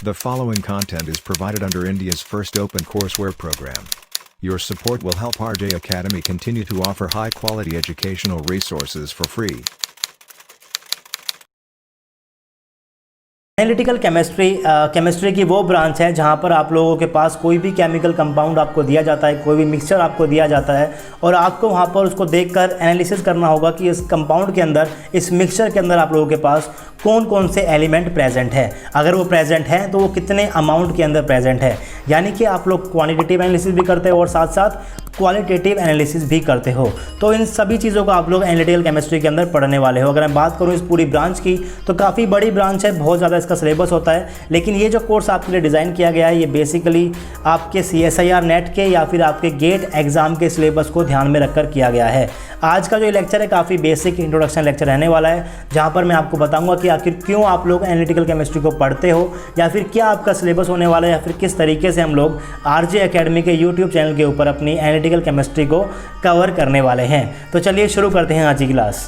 The following content is provided under India's first open courseware program. Your support will help RJ Academy continue to offer high-quality educational resources for free. Analytical chemistry की वो branch है जहाँ पर आप लोगों के पास कोई भी केमिकल कंपाउंड आपको दिया जाता है, कोई भी मिक्सचर आपको दिया जाता है और आपको वहाँ पर उसको देखकर एनालिसिस करना होगा कि इस कंपाउंड के अंदर, इस मिक्सचर के अंदर आप लोगों के पास कौन कौन से एलिमेंट प्रेजेंट है, अगर वो प्रेजेंट हैं तो वो कितने अमाउंट के अंदर प्रेजेंट है। यानी कि आप लोग क्वांटिटेटिव एनालिसिस भी करते हो और साथ साथ क्वालिटेटिव एनालिसिस भी करते हो। तो इन सभी चीज़ों को आप लोग एनालिटिकल केमिस्ट्री के अंदर पढ़ने वाले हो। अगर मैं बात करूँ इस पूरी ब्रांच की तो काफ़ी बड़ी ब्रांच है, बहुत ज़्यादा इसका सिलेबस होता है, लेकिन ये जो कोर्स आपके लिए डिज़ाइन किया गया है ये बेसिकली आपके CSIR नेट के या फिर आपके गेट एग्ज़ाम के सिलेबस को ध्यान में रखकर किया गया है। आज का जो लेक्चर है काफ़ी बेसिक इंट्रोडक्शन लेक्चर रहने वाला है, जहाँ पर मैं आपको बताऊँगा कि आखिर क्यों आप लोग एनालिटिकल केमिस्ट्री को पढ़ते हो या फिर क्या आपका सिलेबस होने वाला है या फिर किस तरीके से हम लोग RJ अकेडमी के YouTube चैनल के ऊपर अपनी एनालिटिकल केमिस्ट्री को कवर करने वाले हैं। तो चलिए शुरू करते हैं आज की class.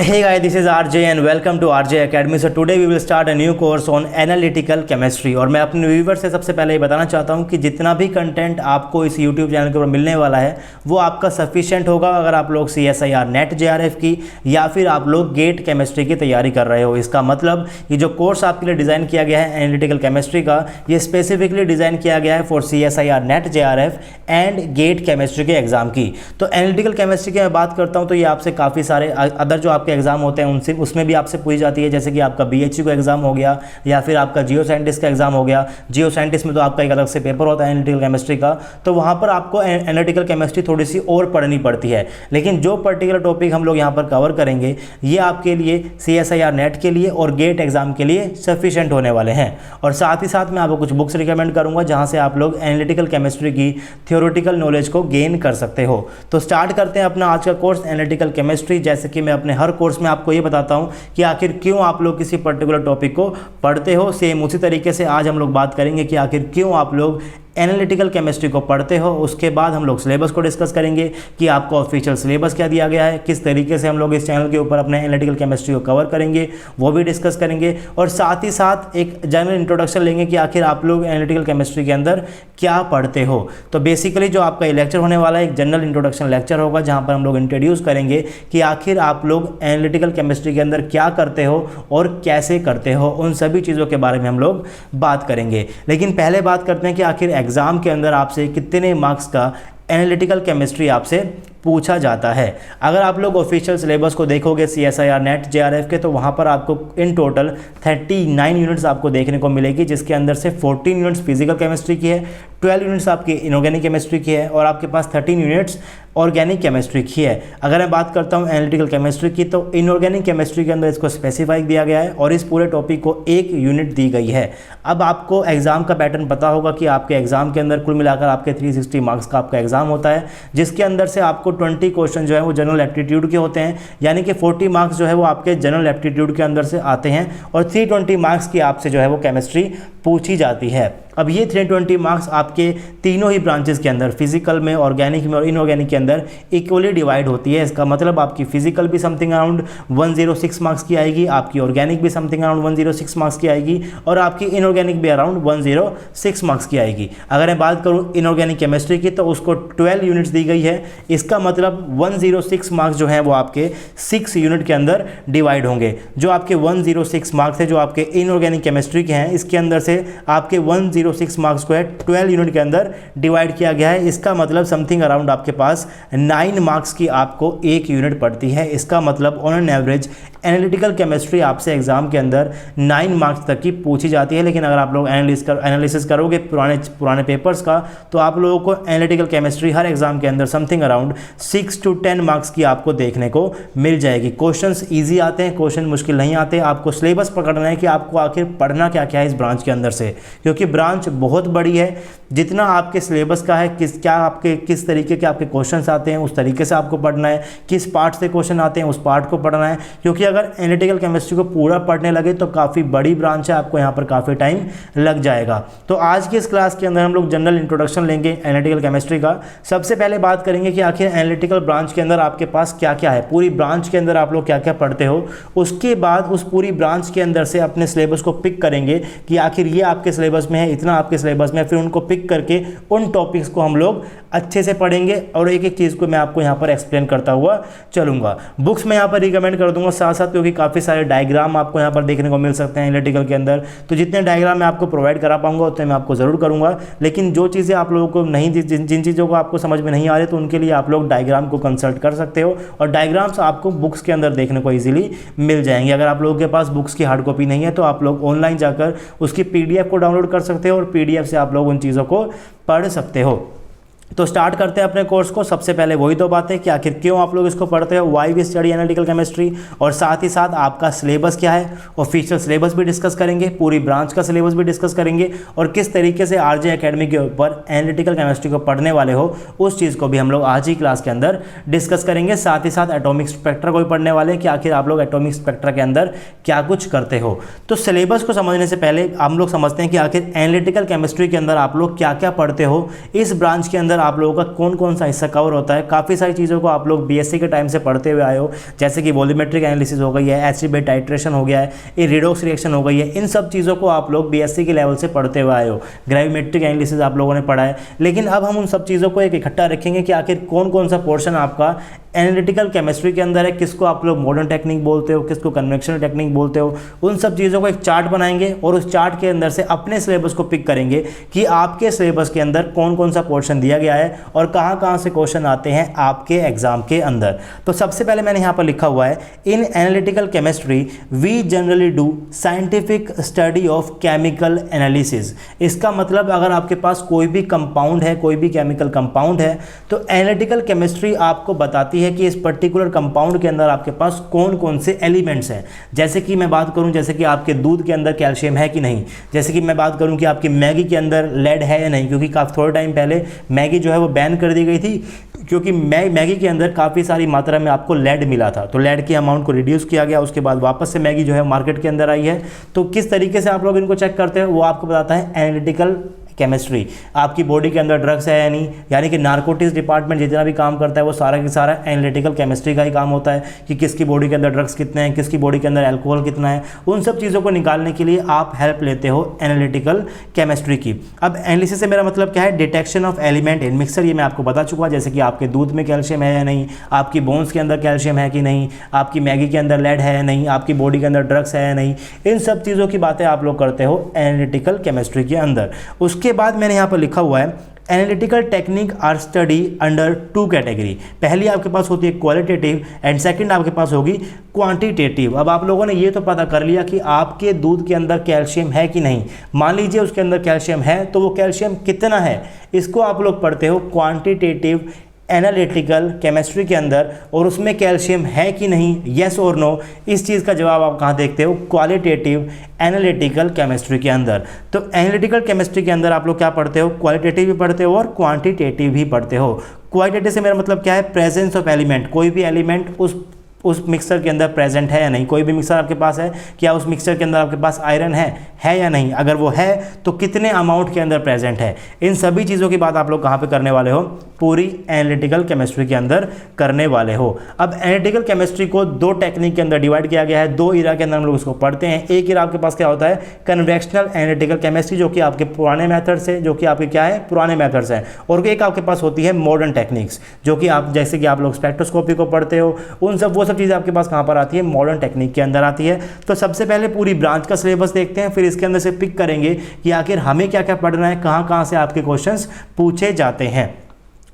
Hey guys, this is RJ and welcome to RJ Academy. So today we will start a new course on analytical chemistry। और मैं अपने व्यूवर से सबसे पहले ये बताना चाहता हूँ कि जितना भी कंटेंट आपको इस YouTube चैनल के ऊपर मिलने वाला है वो आपका सफिशिएंट होगा अगर आप लोग CSIR नेट JRF की या फिर आप लोग गेट केमिस्ट्री की तैयारी कर रहे हो। इसका मतलब ये जो कोर्स आपके लिए डिज़ाइन किया गया है एनालिटिकल केमिस्ट्री का, ये स्पेसिफिकली डिज़ाइन किया गया है for CSIR NET JRF and GATE chemistry के एग्ज़ाम की। तो एनालिटिकल केमिस्ट्री की मैं बात करता हूँ तो ये आपसे काफ़ी सारे अदर जो आपके एग्जाम होते हैं उनसे उसमें भी आपसे पूछी जाती है, जैसे कि आपका BHU का एग्जाम हो गया या फिर आपका जियो साइंटिस्ट का एग्जाम हो गया। जियो साइंटिस्ट में तो आपका एक अलग से पेपर होता है एनालिटिकल केमिस्ट्री का, तो वहाँ पर आपको एनालिटिकल केमिस्ट्री थोड़ी सी और पढ़नी पड़ती है। लेकिन जो पर्टिकुलर टॉपिक हम लोग यहाँ पर कवर करेंगे ये आपके लिए CSIR नेट के लिए और गेट एग्जाम के लिए सफिशिएंट होने वाले हैं। और साथ ही साथ मैं आपको कुछ बुक्स रिकमेंड करूँगा जहाँ से आप लोग एनालिटिकल केमिस्ट्री की थ्योरेटिकल नॉलेज को गेन कर सकते हो। तो स्टार्ट करते हैं अपना आज का कोर्स एनालिटिकल केमिस्ट्री। जैसे कि मैं अपने हर कोर्स में आपको ये बताता हूं कि आखिर क्यों आप लोग किसी पर्टिकुलर टॉपिक को पढ़ते हो, सेम उसी तरीके से आज हम लोग बात करेंगे कि आखिर क्यों आप लोग एनालिटिकल केमिस्ट्री को पढ़ते हो। उसके बाद हम लोग सिलेबस को डिस्कस करेंगे कि आपको ऑफिशियल सिलेबस क्या दिया गया है, किस तरीके से हम लोग इस चैनल के ऊपर अपने एनालिटिकल केमिस्ट्री को कवर करेंगे वो भी डिस्कस करेंगे। और साथ ही साथ एक जनरल इंट्रोडक्शन लेंगे कि आखिर आप लोग एनालिटिकल केमिस्ट्री के अंदर क्या पढ़ते हो। तो बेसिकली जो आपका ये लेक्चर होने वाला है एक जनरल इंट्रोडक्शन लेक्चर होगा जहाँ पर हम लोग इंट्रोड्यूस करेंगे कि आखिर आप लोग एनालिटिकल केमिस्ट्री के अंदर क्या करते हो और कैसे करते हो, उन सभी चीज़ों के बारे में हम लोग बात करेंगे। लेकिन पहले बात करते हैं कि आखिर एग्जाम के अंदर आपसे कितने मार्क्स का एनालिटिकल केमिस्ट्री आपसे पूछा जाता है। अगर आप लोग ऑफिशियल सिलेबस को देखोगे CSIR नेट JRF के तो वहाँ पर आपको इन टोटल 39 यूनिट्स आपको देखने को मिलेगी, जिसके अंदर से 14 यूनिट्स फिजिकल केमिस्ट्री की है, 12 यूनिट्स आपकी इनऑर्गेनिक केमिस्ट्री की है और आपके पास 13 यूनिट्स ऑर्गेनिक केमिस्ट्री की है। अगर मैं बात करता हूँ एनालिटिकल केमिस्ट्री की तो इनऑर्गेनिक केमिस्ट्री के अंदर इसको स्पेसिफाई दिया गया है और इस पूरे टॉपिक को 1 यूनिट दी गई है। अब आपको एग्जाम का पैटर्न पता होगा कि आपके एग्जाम के अंदर कुल मिलाकर आपके 360 मार्क्स का आपका एग्जाम होता है, जिसके अंदर से आपको 20 क्वेश्चन जो है वो जनरल एप्टीट्यूड के होते हैं, यानी कि 40 मार्क्स जो है वो आपके जनरल एप्टीट्यूड के अंदर से आते हैं और 320 मार्क्स की आपसे जो है वो केमिस्ट्री पूछी जाती है। अब ये 320 मार्क्स आपके तीनों ही ब्रांचेस के अंदर, फिजिकल में, ऑर्गेनिक में और इनऑर्गेनिक के अंदर इक्वली डिवाइड होती है। इसका मतलब आपकी फिजिकल भी समथिंग अराउंड 106 मार्क्स की आएगी, आपकी ऑर्गेनिक भी समथिंग अराउंड 106 मार्क्स की आएगी और आपकी इनऑर्गेनिक भी अराउंड 106 मार्क्स की आएगी। अगर मैं बात करूँ इनऑर्गेनिक केमिस्ट्री की तो उसको 12 यूनिट्स दी गई है। इसका मतलब 106 मार्क्स जो हैं वो आपके 6 यूनिट के अंदर डिवाइड होंगे। जो आपके 106 मार्क्स है जो आपके इनऑर्गेनिक केमिस्ट्री के हैं, इसके अंदर से आपके 106 मार्क्स को 12 यूनिट के अंदर डिवाइड किया गया है। इसका मतलब समथिंग अराउंड आपके पास 9 मार्क्स की आपको 1 यूनिट पड़ती है। इसका मतलब on an average analytical chemistry आपसे एग्जाम के अंदर 9 मार्क्स तक की पूछी जाती है। लेकिन अगर आप लोग एनालिसिस करोगे पुराने पेपर्स का तो आप लोगों को एनालिटिकल केमिस्ट्री हर एग्जाम के अंदर समथिंग अराउंड 6 to 10 मार्क्स की आपको देखने को मिल जाएगी। क्वेश्चंस इजी आते हैं, क्वेश्चन मुश्किल नहीं आते। आपको सिलेबस पकड़ना है कि आपको आखिर पढ़ना क्या क्या है इस ब्रांच के अंदर से, क्योंकि ब्रांच ब्रांच बहुत बड़ी है, जितना आपके सिलेबस का है, किस तरीके के आपके क्वेश्चंस आते हैं उस तरीके से आपको पढ़ना है, किस पार्ट से क्वेश्चन आते हैं उस पार्ट को पढ़ना है, क्योंकि अगर एनालिटिकल केमिस्ट्री को पूरा पढ़ने लगे तो काफ़ी बड़ी ब्रांच है, आपको यहाँ पर काफ़ी टाइम लग जाएगा। तो आज की इस क्लास के अंदर हम लोग जनरल इंट्रोडक्शन लेंगे एनालिटिकल केमिस्ट्री का। सबसे पहले बात करेंगे कि आखिर एनालिटिकल ब्रांच के अंदर आपके पास क्या क्या है, पूरी ब्रांच के अंदर आप लोग क्या क्या पढ़ते हो। उसके बाद उस पूरी ब्रांच के अंदर से अपने सिलेबस को पिक करेंगे कि आखिर ये आपके सिलेबस में है, इतना आपके सिलेबस में है, फिर उनको पिक करके उन टॉपिक्स को हम लोग अच्छे से पढ़ेंगे और एक एक चीज़ को मैं आपको यहाँ पर एक्सप्लेन करता हुआ चलूँगा। बुक्स मैं यहाँ पर रिकमेंड कर दूँगा साथ साथ, क्योंकि काफ़ी सारे डायग्राम आपको यहाँ पर देखने को मिल सकते हैं एनालिटिकल के अंदर। तो जितने डायग्राम मैं आपको प्रोवाइड करा पाऊँगा उतने मैं आपको ज़रूर करूँगा, लेकिन जो चीज़ें आप लोगों को नहीं, जिन चीज़ों को आपको समझ में नहीं आ रही तो उनके लिए आप लोग डायग्राम को कंसल्ट कर सकते हो, और डायग्राम्स आपको बुक्स के अंदर देखने को ईजिली मिल जाएंगे। अगर आप लोगों के पास बुक्स की हार्ड कॉपी नहीं है तो आप लोग ऑनलाइन जाकर उसकी PDF को डाउनलोड कर सकते हो और PDF से आप लोग उन चीज़ों को पढ़ सकते हो। तो स्टार्ट करते हैं अपने कोर्स को। सबसे पहले वही दो बातें कि आखिर क्यों आप लोग इसको पढ़ते हो, why we study analytical chemistry, और साथ ही साथ आपका सिलेबस क्या है, ऑफिशियल सिलेबस भी डिस्कस करेंगे, पूरी ब्रांच का सिलेबस भी डिस्कस करेंगे, और किस तरीके से आरजे एकेडमी के ऊपर एनालिटिकल केमिस्ट्री को पढ़ने वाले हो उस चीज़ को भी हम लोग आज ही क्लास के अंदर डिस्कस करेंगे। साथ ही साथ एटॉमिक स्पेक्ट्रा को भी पढ़ने वाले हैं कि आखिर आप लोग एटॉमिक स्पेक्ट्रा के अंदर क्या कुछ करते हो। तो सिलेबस को समझने से पहले हम लोग समझते हैं कि आखिर एनालिटिकल केमिस्ट्री के अंदर आप लोग क्या क्या पढ़ते हो, इस ब्रांच के अंदर आप लोगों का कौन कौन सा हिस्सा कवर होता है। काफ़ी सारी चीज़ों को आप लोग BSc के टाइम से पढ़ते हुए आए हो, जैसे कि वॉल्यूमेट्रिक एनालिसिस हो गई है, एसिड बेस टाइट्रेशन हो गया है, ये रिडॉक्स रिएक्शन हो गई है, इन सब चीज़ों को आप लोग BSc के लेवल से पढ़ते हुए आए हो। ग्रेविमेट्रिक एनालिसिस आप लोगों ने पढ़ा है, लेकिन अब हम उन सब चीज़ों को एक इकट्ठा रखेंगे कि आखिर कौन कौन सा पोर्शन आपका एनालिटिकल केमिस्ट्री के अंदर है, किसको आप लोग मॉडर्न टेक्निक बोलते हो, किसको कन्वेंशनल टेक्निक बोलते हो। उन सब चीज़ों को एक चार्ट बनाएंगे और उस चार्ट के अंदर से अपने सिलेबस को पिक करेंगे कि आपके सिलेबस के अंदर कौन कौन सा पोर्शन दिया गया है और कहाँ कहाँ से क्वेश्चन आते हैं आपके एग्जाम के अंदर। तो सबसे पहले मैंने यहाँ पर लिखा हुआ है, in analytical chemistry we generally do scientific study of chemical analysis. इसका मतलब अगर आपके पास कोई भी कंपाउंड है, कोई भी केमिकल कंपाउंड है, तो एनालिटिकल केमिस्ट्री आपको बताती है कि इस पर्टिकुलर कंपाउंड के अंदर आपके पास कौन कौन से एलिमेंट्स हैं। जैसे कि मैं बात करूं, जैसे कि आपके दूध के अंदर कैल्शियम है कि नहीं, जैसे कि मैं बात करूं कि आपकी मैगी के अंदर लेड है या नहीं, क्योंकि काफ़ी थोड़े टाइम पहले मैगी जो है वो बैन कर दी गई थी, क्योंकि मैगी के अंदर काफ़ी सारी मात्रा में आपको लेड मिला था। तो लेड की अमाउंट को रिड्यूस किया गया, उसके बाद वापस से मैगी जो है मार्केट के अंदर आई है। तो किस तरीके से आप लोग इनको चेक करते हो वो आपको बताता है एनालिटिकल केमिस्ट्री। आपकी बॉडी के अंदर ड्रग्स है या नहीं, यानी कि नारकोटिक्स डिपार्टमेंट जितना भी काम करता है वो सारा की सारा एनालिटिकल केमिस्ट्री का ही काम होता है कि किसकी बॉडी के अंदर ड्रग्स कितने हैं, किसकी बॉडी के अंदर अल्कोहल कितना है। उन सब चीज़ों को निकालने के लिए आप हेल्प लेते हो एनालिटिकल केमिस्ट्री की। अब एनालिसिस से मेरा मतलब क्या है, detection of element in mixer, ये मैं आपको बता चुका, जैसे कि आपके दूध में कैल्शियम है या नहीं, आपकी बोन्स के अंदर कैल्शियम है कि नहीं, आपकी मैगी के अंदर लेड है या नहीं, आपकी बॉडी के अंदर ड्रग्स है या नहीं। इन सब चीज़ों की बातें आप लोग करते हो एनालिटिकल केमिस्ट्री के अंदर। उसके बाद मैंने यहाँ पर लिखा हुआ है, analytical technique are study under 2 category. पहली आपके पास होती है क्वालिटेटिव एंड सेकंड आपके पास होगी क्वांटिटेटिव। अब आप लोगों ने ये तो पता कर लिया कि आपके दूध के अंदर कैल्शियम है कि नहीं। मान लीजिए उसके अंदर कैल्शियम है, तो वो कैल्शियम कितना है इसको आप लोग पढ़ते हो क्वांटिटेटिव एनालिटिकल केमिस्ट्री के अंदर, और उसमें कैल्शियम है कि नहीं, येस और नो, इस चीज़ का जवाब आप कहाँ देखते हो, क्वालिटेटिव एनालिटिकल केमिस्ट्री के अंदर। तो एनालिटिकल केमिस्ट्री के अंदर आप लोग क्या पढ़ते हो, क्वालिटेटिव भी पढ़ते हो और क्वांटिटेटिव भी पढ़ते हो। क्वालिटेटिव से मेरा मतलब क्या है, प्रेजेंस ऑफ एलिमेंट, कोई भी एलिमेंट उस मिक्सर के अंदर प्रेजेंट है या नहीं। कोई भी मिक्सर आपके पास है, क्या उस मिक्सर के अंदर आपके पास आयरन है या नहीं, अगर वो है तो कितने अमाउंट के अंदर प्रेजेंट है। इन सभी चीज़ों की बात आप लोग कहाँ पे करने वाले हो, पूरी एनालिटिकल केमिस्ट्री के अंदर करने वाले हो। अब एनालिटिकल केमिस्ट्री को 2 टेक्निक के अंदर डिवाइड किया गया है, 2 इरा के अंदर हम लोग इसको पढ़ते हैं। एक इरा आपके पास क्या होता है, कन्वेंशनल एनालिटिकल केमिस्ट्री, जो कि आपके पुराने मेथड्स है, जो कि आपके क्या है, पुराने मेथड्स हैं। और एक आपके पास होती है मॉडर्न टेक्निक्स, जो कि आप जैसे कि आप लोग स्पेक्ट्रोस्कोपी को पढ़ते हो, वो सब चीज़ें आपके पास कहाँ पर आती है, मॉडर्न टेक्निक के अंदर आती है। तो सबसे पहले पूरी ब्रांच का सिलेबस देखते हैं, फिर इसके अंदर से पिक करेंगे कि आखिर हमें क्या क्या पढ़ना है, कहाँ कहाँ से आपके क्वेश्चंस पूछे जाते हैं।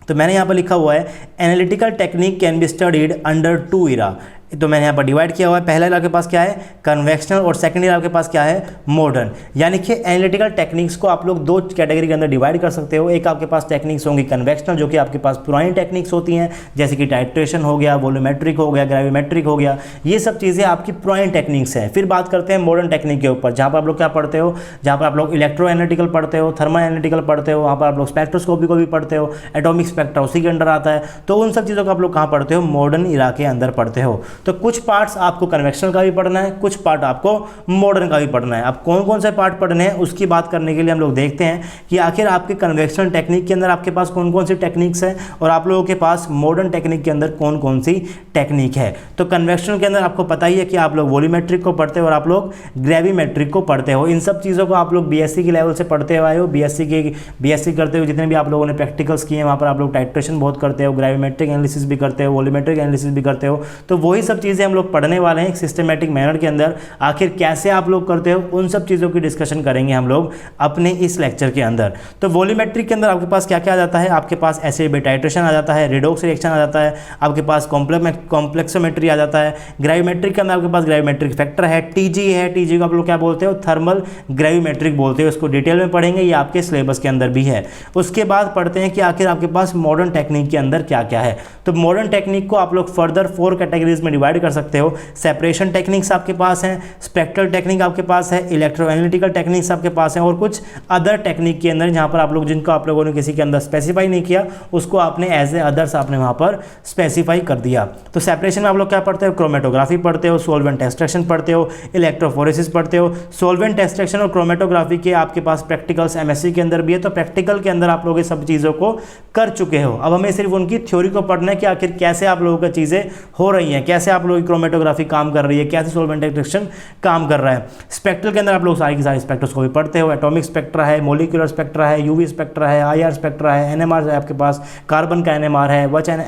तो मैंने यहाँ पर लिखा हुआ है, analytical technique can be studied under 2 इरा। तो मैंने यहाँ पर डिवाइड किया हुआ है। पहला आपके पास क्या है, कन्वेक्शनल, और सेकेंड आपके पास क्या है, मॉडर्न। यानी कि एनालिटिकल टेक्निक्स को आप लोग दो कैटेगरी के अंदर डिवाइड कर सकते हो। एक आपके पास टेक्निक्स होंगी कन्वेक्शनल, जो कि आपके पास पुरानी टेक्निक्स होती हैं, जैसे कि टाइट्रेशन हो गया, वॉल्यूमेट्रिक हो गया, ग्रेविमेट्रिक हो गया, ये सब चीज़ें आपकी पुरानी टेक्निक्स हैं। फिर बात करते हैं मॉडर्न टेक्निक के ऊपर, जहाँ पर आप लोग क्या पढ़ते हो, जहाँ पर आप लोग इलेक्ट्रो एनालिटिकल पढ़ते हो, थर्मल एनालिटिकल पढ़ते हो, वहाँ पर आप लोग स्पेक्ट्रोस्कोपी को भी पढ़ते हो, एटॉमिक स्पेक्ट्रा उसी के अंडर आता है। तो उन सब चीज़ों को आप लोग कहाँ पढ़ते हो, मॉडर्न इरा के अंदर पढ़ते हो। तो कुछ पार्ट्स आपको कन्वेक्शनल का भी पढ़ना है, कुछ पार्ट आपको मॉडर्न का भी पढ़ना है। अब कौन कौन से पार्ट पढ़ने हैं उसकी बात करने के लिए हम लोग देखते हैं कि आखिर आपके कन्वेक्शनल टेक्निक के अंदर आपके पास कौन कौन सी टेक्निक्स है और आप लोगों के पास मॉडर्न टेक्निक के अंदर कौन कौन सी टेक्निक है। तो कन्वेक्शनल के अंदर आपको पता ही है कि आप लोग वॉल्यूमेट्रिक को पढ़ते हो और आप लोग ग्रेविमेट्रिक को पढ़ते हो। इन सब चीज़ों को आप लोग बीएससी के लेवल से पढ़ते आए हो। बीएससी करते हुए जितने भी आप लोगों ने प्रैक्टिकल्स किए हैं वहाँ पर आप लोग टाइट्रेशन बहुत करते हो, ग्रेविमेट्रिक एनालिसिस भी करते हो, वॉल्यूमेट्रिक एनालिसिस भी करते हो। तो वही सब चीज़ें हम लोग पढ़ने वाले हैं एक सिस्टमेटिक मैनर के अंदर। आखिर कैसे आप लोग करते हो उन सब चीज़ों की डिस्कशन करेंगे हम लोग अपने इस लेक्चर के अंदर। तो वॉल्यूमेट्रिक के अंदर आपके पास क्या क्या आ जाता है, आपके पास एसिड बेस टाइट्रेशन आ जाता है, रिडॉक्स रिएक्शन आ जाता है, आपके पास कॉम्प्लेक्सोमेट्री आ जाता है। ग्रेविमेट्रिक के अंदर आपके पास ग्रेविमेट्रिक फैक्टर है, टीजी है, टीजी को आप लोग क्या बोलते हो, थर्मल ग्रेविमेट्रिक बोलते हो। इसको डिटेल में पढ़ेंगे, ये आपके सिलेबस के अंदर भी है। उसके बाद पढ़ते हैं कि आखिर आपके पास मॉडर्न टेक्निक के अंदर क्या क्या है। तो मॉडर्न टेक्निक को आप लोग फर्दर 4 कैटेगरीज में डिवाइड कर सकते हो। सेपरेशन टेक्निक्स आपके पास हैं, स्पेक्ट्रल टेक्निक आपके पास है, इलेक्ट्रो एनालिटिकल टेक्निक्स आपके पास हैं, और कुछ अदर टेक्निक के अंदर जहां पर आप लोग जिनको आप लोगों ने किसी के अंदर स्पेसिफाई नहीं किया उसको आपने एज ए अदर्स आपने वहां पर स्पेसिफाई कर दिया। तो सेपरेशन में आप लोग क्या पढ़ते हो, क्रोमेटोग्राफी पढ़ते हो, सोल्वेंट एक्सट्रैक्शन पढ़ते हो, इलेक्ट्रोफोरेसिस पढ़ते हो। सोल्वेंट एक्सट्रैक्शन और क्रोमेटोग्राफी के आपके पास प्रैक्टिकल्स एमएससी के अंदर भी है। तो प्रैक्टिकल के अंदर आप लोग ये सब चीज़ों को कर चुके हो। अब हमें सिर्फ उनकी थ्योरी को पढ़ना है कि आखिर कैसे आप लोगों की चीज़ें हो रही हैं, कैसे आप लोगों की क्रोमेटोग्राफी काम कर रही है, कैसे सोल्वेंट एक्सट्रैक्शन काम कर रहा है। स्पेक्ट्रल के अंदर आप लोग सारी की सारी स्पेक्ट्रोस्कोपी पढ़ते हो। एटॉमिक स्पेक्ट्रा है, मोलिकुलर स्पेक्ट्रा है, यूवी स्पेक्ट्रा है, आईआर स्पेक्ट्रा है, एनएमआर है आपके पास, कार्बन का एनएमआर है,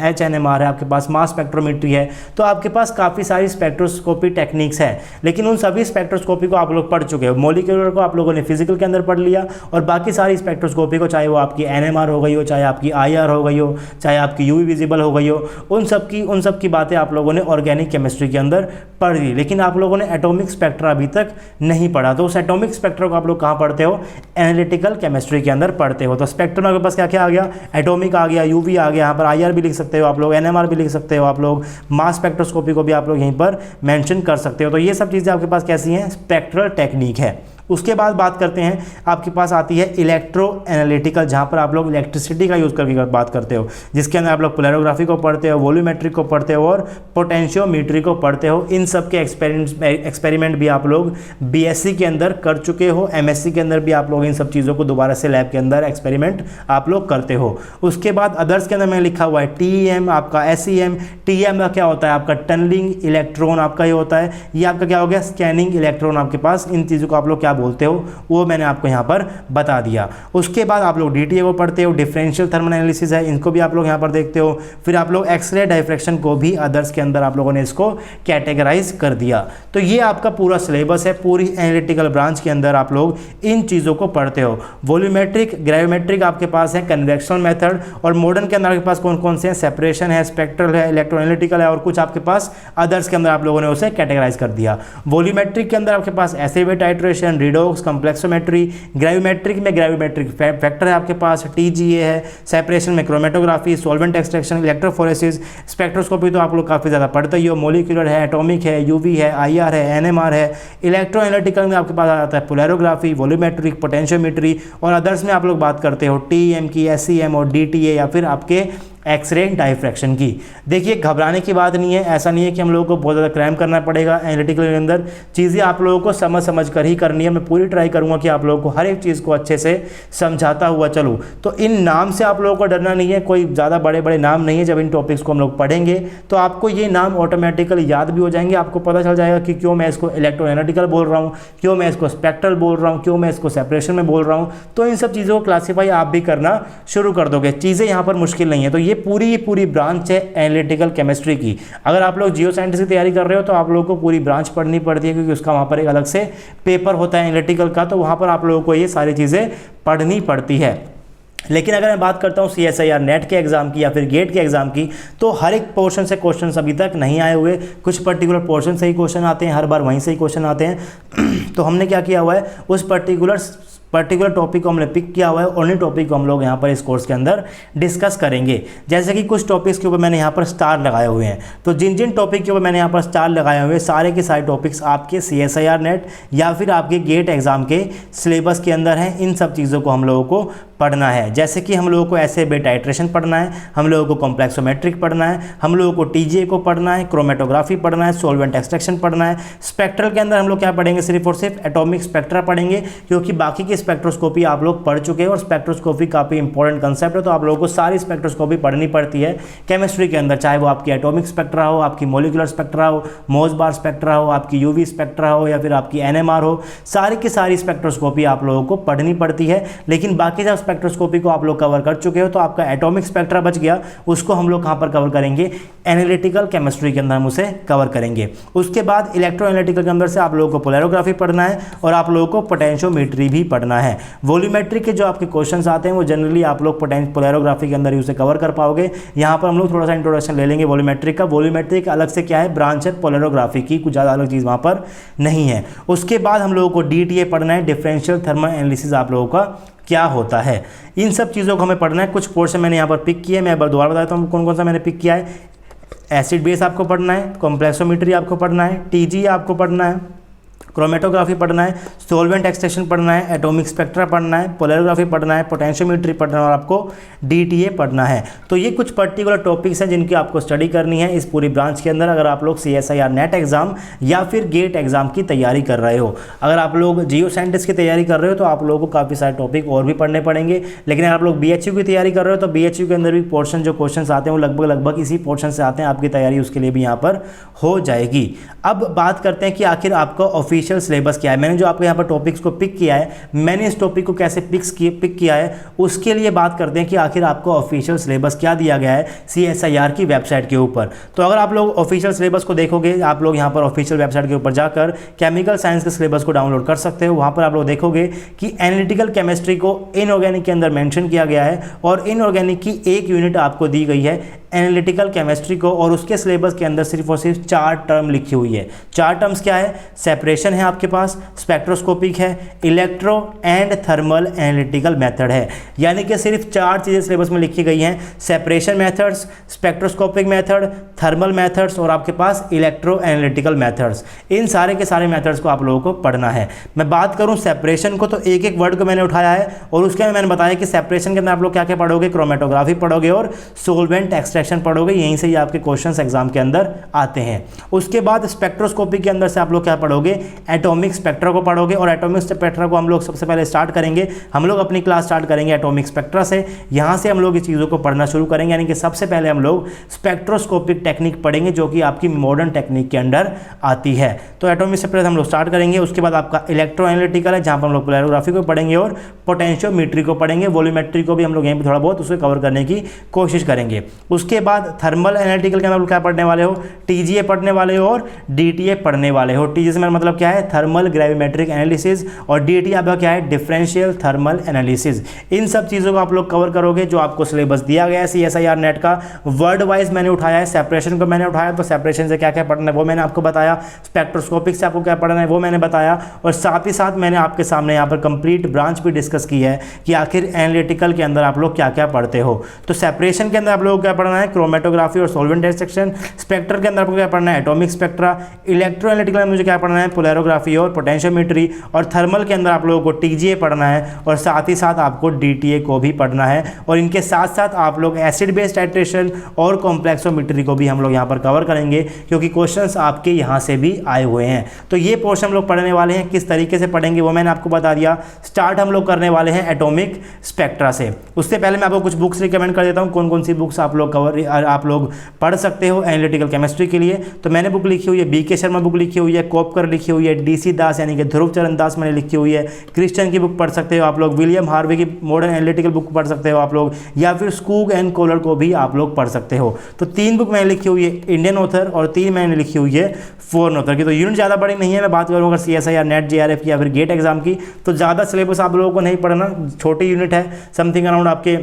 एच एनएमआर है आपके पास, मास स्पेक्ट्रोमेट्री है। तो आपके पास काफ़ी सारी स्पेक्ट्रोस्कोपी टेक्निक्स है, लेकिन उन सभी स्पेक्ट्रोस्कोपी को आप लोग पढ़ चुके हो। मोलिकुलर को आप लोगों ने फिजिकल के अंदर पढ़ लिया, और बाकी सारी स्पेक्ट्रोस्कोपी को, चाहे वो आपकी एनएमआर हो गई हो, चाहे आपकी आईआर हो गई हो, चाहे आपकी यूवी विजिबल हो गई हो, उन सब की बातें आप लोगों ने ऑर्गेनिक केमिस्ट्री के अंदर पढ़ ली। लेकिन आप लोगों ने एटॉमिक स्पेक्ट्रा अभी तक नहीं पढ़ा। तो उस एटॉमिक स्पेक्ट्रा को आप लोग कहाँ पढ़ते हो, एनालिटिकल केमिस्ट्री के अंदर पढ़ते हो। तो स्पेक्ट्रम में आपके पास क्या क्या आ गया, एटॉमिक आ गया, यूवी आ गया, यहाँ पर आईआर भी लिख सकते हो आप लोग, एनएमआर भी लिख सकते हो आप लोग, मास स्पेक्ट्रोस्कोपी को भी आप लोग यहीं पर मेंशन कर सकते हो। तो ये सब चीज़ें आपके पास कैसी हैं, स्पेक्ट्रल टेक्निक है। उसके बाद बात करते हैं, आपके पास आती है इलेक्ट्रो एनालिटिकल, जहाँ पर आप लोग इलेक्ट्रिसिटी का यूज़ करके बात करते हो, जिसके अंदर आप लोग पोलैरोग्राफी को पढ़ते हो, वॉल्यूमेट्रिक को पढ़ते हो और पोटेंशियोमीट्री को पढ़ते हो। इन सब के एक्सपेरिमेंट भी आप लोग बीएससी के अंदर कर चुके हो। एमएससी के अंदर भी आप लोग इन सब चीज़ों को दोबारा से लैब के अंदर एक्सपेरिमेंट आप लोग करते हो। उसके बाद अदर्स के अंदर मैंने लिखा हुआ है टीएम, आपका एसईएम। टीएम का क्या होता है, आपका टनलिंग इलेक्ट्रॉन आपका ये होता है। ये आपका क्या हो गया, स्कैनिंग इलेक्ट्रॉन आपके पास। इन चीज़ों को आप लोग क्या बोलते हो वो मैंने आपको यहां पर बता दिया। उसके बाद आप लोग डीटीए को पढ़ते हो, डिफरेंशियल थर्मल एनालिसिस है, इनको भी आप लोग यहां पर देखते हो। फिर आप लोग एक्सरे डायफ्रैक्शन को भी अदर्स के अंदर आप लोगों ने इसको कैटेगराइज कर दिया। तो ये आपका पूरा सिलेबस है, पूरी एनालिटिकल ब्रांच के अंदर आप लोग इन चीज़ों को पढ़ते हो। वॉल्यूमेट्रिक, ग्रेविमेट्रिक आपके पास है, कन्वेक्शनल मेथड, और मॉडर्न के अंदर आपके पास कौन कौन से हैं, सेपरेशन है, स्पेक्ट्रल है, इलेक्ट्रो एनालिटिकल है, और कुछ आपके पास अदर्स के अंदर आप लोगों ने उसे कैटेगराइज कर दिया। वॉल्यूमेट्रिक के अंदर आपके पास acid base titration, redox, complexometry. Gravimetric में ग्रेविमेट्रिक फैक्टर है आपके पास, टीजीए है। सेपरेशन में chromatography, solvent extraction, electrophoresis. Spectroscopy तो आप लोग काफ़ी ज़्यादा पढ़ते ही हो, मोलिकुलर है, एटॉमिक है, यूवी है, आईआर है, एनएमआर है। इलेक्ट्रो एनालिटिकल में आपके पास आ जाता है पोलैरोग्राफी, वॉल्यूमेट्रिक, पोटेंशियोमीट्री, और अदर्स में आप लोग बात करते हो टीएम की, एसईएम और डीटीए, या फिर आपके एक्सरे डायफ्रैक्शन की। देखिए घबराने की बात नहीं है, ऐसा नहीं है कि हम लोगों को बहुत ज़्यादा क्रैम करना पड़ेगा। एनालिटिकल के अंदर चीज़ें आप लोगों को समझ कर ही करनी है। मैं पूरी ट्राई करूंगा कि आप लोगों को हर एक चीज़ को अच्छे से समझाता हुआ चलूँ। तो इन नाम से आप लोगों को डरना नहीं है, कोई ज़्यादा बड़े बड़े नाम नहीं है। जब इन टॉपिक्स को हम लोग पढ़ेंगे तो आपको ये नाम ऑटोमेटिकली याद भी हो जाएंगे। आपको पता चल जाएगा कि क्यों मैं इसको इलेक्ट्रो एनालिटिकल बोल रहा हूँ, क्यों मैं इसको स्पेक्ट्रल बोल रहा हूँ, क्यों मैं इसको सेपरेशन में बोल रहा हूँ। तो इन सब चीज़ों को क्लासीफाई आप भी करना शुरू कर दोगे। चीज़ें यहाँ पर मुश्किल नहीं है। तो ये पूरी ब्रांच है एनालिटिकल केमिस्ट्री की। अगर आप लोग जियो साइंटिस्ट की तैयारी कर रहे हो तो आप लोगों को पूरी ब्रांच पढ़नी पड़ती है, क्योंकि उसका वहाँ पर एक अलग से पेपर होता है एनालिटिकल का। तो वहाँ पर आप लोगों को ये सारी चीज़ें पढ़नी पड़ती है। लेकिन अगर मैं बात करता हूँ CSIR नेट के एग्ज़ाम की या फिर गेट के एग्ज़ाम की, तो हर एक पोर्शन से क्वेश्चन अभी तक नहीं आए हुए। कुछ पर्टिकुलर पोर्शन से ही क्वेश्चन आते हैं, हर बार वहीं से ही क्वेश्चन आते हैं। तो हमने क्या किया हुआ है, उस पर्टिकुलर टॉपिक को हमने पिक किया हुआ है, उन्हीं टॉपिक को हम लोग यहाँ पर इस कोर्स के अंदर डिस्कस करेंगे। जैसे कि कुछ टॉपिक्स के ऊपर मैंने यहाँ पर स्टार लगाए हुए हैं, तो जिन जिन टॉपिक के ऊपर मैंने यहाँ पर स्टार लगाए हुए हैं, सारे के सारे टॉपिक्स आपके CSIR नेट या फिर आपके गेट एग्ज़ाम के सिलेबस के अंदर हैं। इन सब चीज़ों को हम लोगों को पढ़ना है। जैसे कि हम लोगों को ऐसे बेट टाइट्रेशन पढ़ना है, हम लोगों को कॉम्प्लेक्सोमेट्रिक पढ़ना है, हम लोगों को TGA को पढ़ना है, क्रोमेटोग्राफी पढ़ना है, सॉल्वेंट एक्सट्रैक्शन पढ़ना है। स्पेक्ट्रल के अंदर हम लोग क्या पढ़ेंगे, सिर्फ और सिर्फ एटॉमिक स्पेक्ट्रा पढ़ेंगे, क्योंकि बाकी की स्पेक्ट्रोस्कोपी आप लोग पढ़ चुके हैं और स्पेक्ट्रोस्कोपी काफ़ी इंपॉर्टेंट कंसेप्ट है, तो आप लोगों को सारी स्पेक्ट्रोस्कोपी पढ़नी पड़ती है केमिस्ट्री के अंदर, चाहे वो आपकी एटॉमिक स्पेक्ट्रा हो, आपकी मोलिकुलर स्पेक्ट्रा हो, मोसबार स्पेक्ट्रा हो, आपकी UV स्पेक्ट्रा हो या फिर आपकी NMR हो, सारी की सारी स्पेक्ट्रोस्कोपी आप लोगों को पढ़नी पड़ती है। लेकिन बाकी सब स्पेक्ट्रोस्कोपी को आप लोग कवर कर चुके हो, तो आपका एटॉमिक स्पेक्ट्रा बच गया, उसको हम लोग कहाँ पर कवर करेंगे, एनालिटिकल केमिस्ट्री के अंदर हम उसे कवर करेंगे। उसके बाद इलेक्ट्रो एनालिटिकल के अंदर से आप लोगों को पोलैरोग्राफी पढ़ना है और आप लोगों को पोटेंशियोमेट्री भी पढ़ना है। वॉल्यूमेट्रिक के जो आपके क्वेश्चंस आते हैं वो जनरली आप लोग पोलैरोग्राफी के अंदर ही उसे कवर कर पाओगे। यहाँ पर हम लोग थोड़ा सा इंट्रोडक्शन ले लेंगे वॉल्यूमेट्रिक का। वॉल्यूमेट्रिक अलग से क्या है, ब्रांच है पोलैरोग्राफी की, कुछ ज़्यादा अलग चीज़ वहाँ पर नहीं है। उसके बाद हम लोगों को DTA पढ़ना है, डिफरेंशियल थर्मल एनालिसिस आप लोगों का क्या होता है। इन सब चीज़ों को हमें पढ़ना है। कुछ पोर्शन मैंने यहाँ पर पिक किए, मैं एक बार दोबारा बताता हूँ कौन कौन सा मैंने पिक किया है। एसिड बेस आपको पढ़ना है, कॉम्प्लेक्सोमेट्री आपको पढ़ना है, TGA आपको पढ़ना है, क्रोमेटोग्राफी पढ़ना है, सॉल्वेंट एक्सट्रैक्शन पढ़ना है, एटॉमिक स्पेक्ट्रा पढ़ना है, पोलैरोग्राफी पढ़ना है, पोटेंशियोमेट्री पढ़ना है और आपको DTA पढ़ना है। तो ये कुछ पर्टिकुलर टॉपिक्स हैं जिनकी आपको स्टडी करनी है इस पूरी ब्रांच के अंदर, अगर आप लोग CSIR नेट एग्जाम या फिर गेट एग्जाम की तैयारी कर रहे हो। अगर आप लोग जियो साइंटिस्ट की तैयारी कर रहे हो तो आप लोगों को काफ़ी सारे टॉपिक और भी पढ़ने पड़ेंगे। लेकिन अगर आप लोग BHU की तैयारी कर रहे हो तो BHU के अंदर भी पोर्शन जो क्वेश्चन आते हैं वो लगभग इसी पोर्शन से आते हैं, आपकी तैयारी उसके लिए भी यहाँ पर हो जाएगी। अब बात करते हैं कि आखिर आपका ऑफिशियल सिलेबस क्या है। मैंने जो आपको यहाँ पर टॉपिक्स को पिक किया है, मैंने इस टॉपिक को कैसे पिक किया है उसके लिए बात करते हैं कि आखिर आपको ऑफिशियल सिलेबस क्या दिया गया है CSIR की वेबसाइट के ऊपर। तो अगर आप लोग ऑफिशियल सिलेबस को देखोगे, आप लोग यहाँ पर ऑफिशियल वेबसाइट के ऊपर जाकर केमिकल साइंस के सिलेबस को डाउनलोड कर सकते हो। वहाँ पर आप लोग देखोगे कि एनालिटिकल केमिस्ट्री को इनऑर्गेनिक के अंदर मेंशन किया गया है और इनऑर्गेनिक की एक यूनिट आपको दी गई है एनालिटिकल केमिस्ट्री को, और उसके सिलेबस के अंदर सिर्फ और सिर्फ 4 टर्म लिखी हुई है। 4 टर्म्स क्या है, सेपरेशन है आपके पास, स्पेक्ट्रोस्कोपिक है, electro and thermal analytical method है। यानी कि सिर्फ 4 चीज़ें सिलेबस में लिखी गई हैं, separation methods, spectroscopic method, thermal methods और आपके पास इलेक्ट्रो एनालिटिकल मेथड्स। इन सारे के सारे मेथड्स को आप लोगों को पढ़ना है। मैं बात करूं सेपरेशन को तो एक एक वर्ड को मैंने उठाया है और उसके में मैंने बताया कि सेपरेशन के अंदर आप लोग क्या क्या पढ़ोगे, क्रोमेटोग्राफी पढ़ोगे और सोलवेंट एक्सट्रैक्शन पढ़ोगे। यहीं से ही आपके क्वेश्चंस एग्जाम के अंदर आते हैं। उसके बाद स्पेक्ट्रोस्कोपी के अंदर से आप लोग क्या पढ़ोगे, एटॉमिक स्पेक्ट्रा को पढ़ोगे और एटॉमिक स्पेक्ट्रा को हम लोग सबसे पहले स्टार्ट करेंगे। हम लोग अपनी क्लास स्टार्ट करेंगे एटॉमिक स्पेक्ट्रा से, यहाँ से हम लोग इस चीज़ों को पढ़ना शुरू करेंगे। यानी कि सबसे पहले हम लोग स्पेक्ट्रोस्कोपिक टेक्निक पढ़ेंगे जो कि आपकी मॉडर्न टेक्निक के अंडर आती है। तो एटॉमिक स्पेक्ट्रा हम लोग स्टार्ट करेंगे। उसके बाद आपका इलेक्ट्रो एनालिटिकल है जहाँ पर हम लोग पोलैरोग्राफी को पढ़ेंगे और पोटेंशियोमेट्री को पढ़ेंगे। वॉल्यूमेट्री को भी हम लोग यहीं पर थोड़ा बहुत उसे कवर करने की कोशिश करेंगे। उसके बाद थर्मल एनालिटिकल के अंदर क्या पढ़ने वाले हो, TGA पढ़ने वाले हो और DTA पढ़ने वाले हो। TGA से मेरा मतलब क्या है, थर्मल ग्रेविमेट्रिक एनालिसिस, और DTA आपका क्या है, डिफरेंशियल थर्मल एनालिसिस। इन सब चीज़ों को आप लोग कवर करोगे जो आपको सिलेबस दिया गया है CSIR नेट का। वर्ड वाइज मैंने उठाया है, सेपरेशन को मैंने उठाया तो सेपरेशन से क्या क्या पढ़ना है वो मैंने आपको बताया, स्पेक्ट्रोस्कोपिक से आपको क्या पढ़ना है वो मैंने बताया, और साथ ही साथ मैंने आपके सामने यहाँ पर कंप्लीट ब्रांच भी डिस्कस की है कि आखिर एनालिटिकल के अंदर आप लोग क्या क्या पढ़ते हो। तो सेपरेशन के अंदर आप लोगों को क्या पढ़ना है, क्रोमेटोग्राफी और सॉल्वेंट एक्सट्रैक्शन। स्पेक्टर के अंदर आपको क्या पढ़ना है, एटॉमिक स्पेक्ट्रा। इलेक्ट्रो एनालिटिकल में मुझे क्या पढ़ना है, पोलैरोग्राफी और पोटेंशियोमेट्री। और थर्मल के अंदर आप लोगों को TGA पढ़ना है और साथ ही साथ आपको DTA को भी पढ़ना है। और इनके साथ साथ आप लोग एसिड बेस टाइट्रेशन और कॉम्प्लेक्सोमेट्री को भी हम लोग यहाँ पर कवर करेंगे क्योंकि क्वेश्चंस आपके यहाँ से भी आए हुए हैं। तो ये पोर्शन हम लोग पढ़ने वाले हैं। किस तरीके से पढ़ेंगे वो मैंने आपको बता दिया। स्टार्ट हम लोग करने वाले हैं एटॉमिक स्पेक्ट्रा से। उससे पहले मैं आपको कुछ बुक्स रिकमेंड कर देता हूँ, कौन कौन सी बुक्स आप लोग पढ़ सकते हो एनालिटिकल केमिस्ट्री के लिए। तो मैंने बुक लिखी हुई है, BK शर्मा बुक लिखी हुई है, कोपकर लिखी हुई है, DC दास यानी कि ध्रुव चरण दास मैंने लिखी हुई है, क्रिश्चियन की बुक पढ़ सकते हो आप लोग, विलियम हार्वे की मॉडर्न एनालिटिकल बुक पढ़ सकते हो आप लोग, या फिर स्कूग एंड कोलर को भी आप लोग पढ़ सकते हो। तो 3 बुक मैंने लिखी हुई है इंडियन ऑथर और 3 मैंने लिखी हुई है फॉरेन ऑथर की। तो यूनिट ज़्यादा बड़ी नहीं है। मैं बात करूँ अगर CSI या नेट JRF की या फिर गेट एग्जाम की, तो ज़्यादा सिलेबस आप लोगों को नहीं पढ़ना, छोटी यूनिट है, समथिंग अराउंड आपके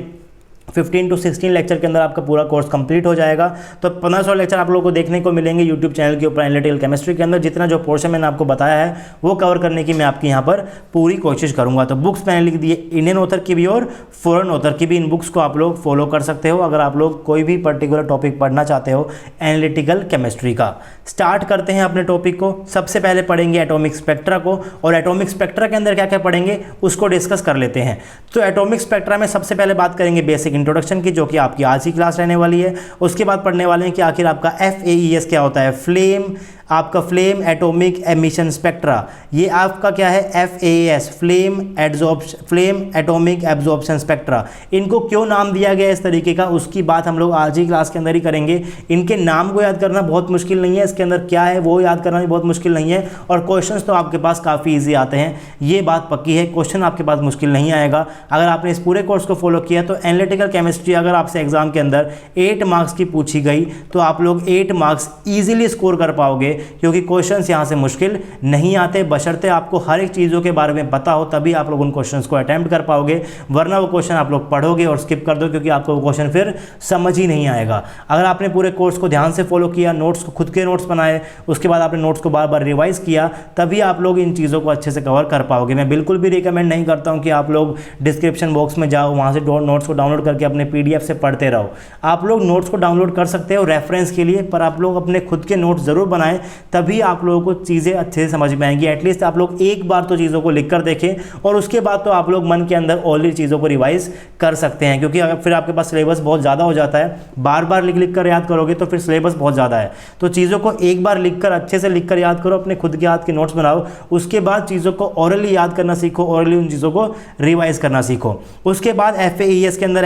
15 to 16 लेक्चर के अंदर आपका पूरा कोर्स कंप्लीट हो जाएगा। तो 1500 लेक्चर आप लोगों को देखने को मिलेंगे यूट्यूब चैनल के ऊपर एनालिटिकल केमिस्ट्री के अंदर। जितना जो पोर्शन मैंने आपको बताया है वो कवर करने की मैं आपकी यहाँ पर पूरी कोशिश करूँगा। तो बुक्स मैंने लिख दी है इंडियन ऑथर की भी और फॉरेन ऑथर की भी। इन बुक्स को आप लोग फॉलो कर सकते हो अगर आप लोग कोई भी पर्टिकुलर टॉपिक पढ़ना चाहते हो एनालिटिकल केमिस्ट्री का। स्टार्ट करते हैं अपने टॉपिक को। सबसे पहले पढ़ेंगे एटॉमिक स्पेक्ट्रा को, और एटॉमिक स्पेक्ट्रा के अंदर क्या क्या पढ़ेंगे उसको डिस्कस कर लेते हैं। तो एटॉमिक स्पेक्ट्रा में सबसे पहले बात करेंगे बेसिक इंट्रोडक्शन की, जो कि आपकी आज की क्लास रहने वाली है। उसके बाद पढ़ने वाले हैं कि आखिर आपका FAES क्या होता है, फ्लेम एटॉमिक एमिशन स्पेक्ट्रा। ये आपका क्या है FAES, flame atomic absorption spectra. इनको क्यों नाम दिया गया इस तरीके का, उसकी बात हम लोग आज ही क्लास के अंदर ही करेंगे। इनके नाम को याद करना बहुत मुश्किल नहीं है, इसके अंदर क्या है वो याद करना भी बहुत मुश्किल नहीं है, और क्वेश्चंस तो आपके पास काफ़ी ईजी आते हैं, ये बात पक्की है। क्वेश्चन आपके पास मुश्किल नहीं आएगा अगर आपने इस पूरे कोर्स को फॉलो किया। तो एनालिटिकल केमिस्ट्री अगर आपसे एग्जाम के अंदर 8 मार्क्स की पूछी गई तो आप लोग 8 मार्क्स ईजिली स्कोर कर पाओगे, क्योंकि क्वेश्चंस यहां से मुश्किल नहीं आते, बशर्ते आपको हर एक चीज़ों के बारे में पता हो, तभी आप लोग उन क्वेश्चंस को अटेम्प्ट कर पाओगे। वरना वो क्वेश्चन आप लोग पढ़ोगे और स्किप कर दो, क्योंकि आपको वो क्वेश्चन फिर समझ ही नहीं आएगा। अगर आपने पूरे कोर्स को ध्यान से फॉलो किया, नोट्स को खुद के नोट्स बनाए, उसके बाद आपने नोट्स को बार बार रिवाइज किया, तभी आप लोग इन चीज़ों को अच्छे से कवर कर पाओगे। मैं बिल्कुल भी रिकमेंड नहीं करता हूँ कि आप लोग डिस्क्रिप्शन बॉक्स में जाओ, वहाँ से नोट्स को डाउनलोड करके अपने PDF से पढ़ते रहो। आप लोग नोट्स को डाउनलोड कर सकते हो रेफरेंस के लिए, पर आप लोग अपने खुद के नोट्स ज़रूर बनाएं, तभी आप लोगों को चीज़ें अच्छे से समझ में आएंगी। एटलीस्ट आप लोग एक बार तो चीज़ों को लिख कर देखें, और उसके बाद तो आप लोग मन के अंदर ऑलरेडी चीज़ों को रिवाइज कर सकते हैं, क्योंकि अगर फिर आपके पास सिलेबस बहुत ज़्यादा हो जाता है, बार बार लिख कर याद करोगे तो फिर सिलेबस बहुत ज़्यादा है। तो चीज़ों को एक बार लिखकर अच्छे से लिखकर याद करो, अपने खुद के हाथ के नोट्स बनाओ, उसके बाद चीज़ों को ओरली याद करना सीखो, ओरली उन चीज़ों को रिवाइज करना सीखो। उसके बाद FAES के अंदर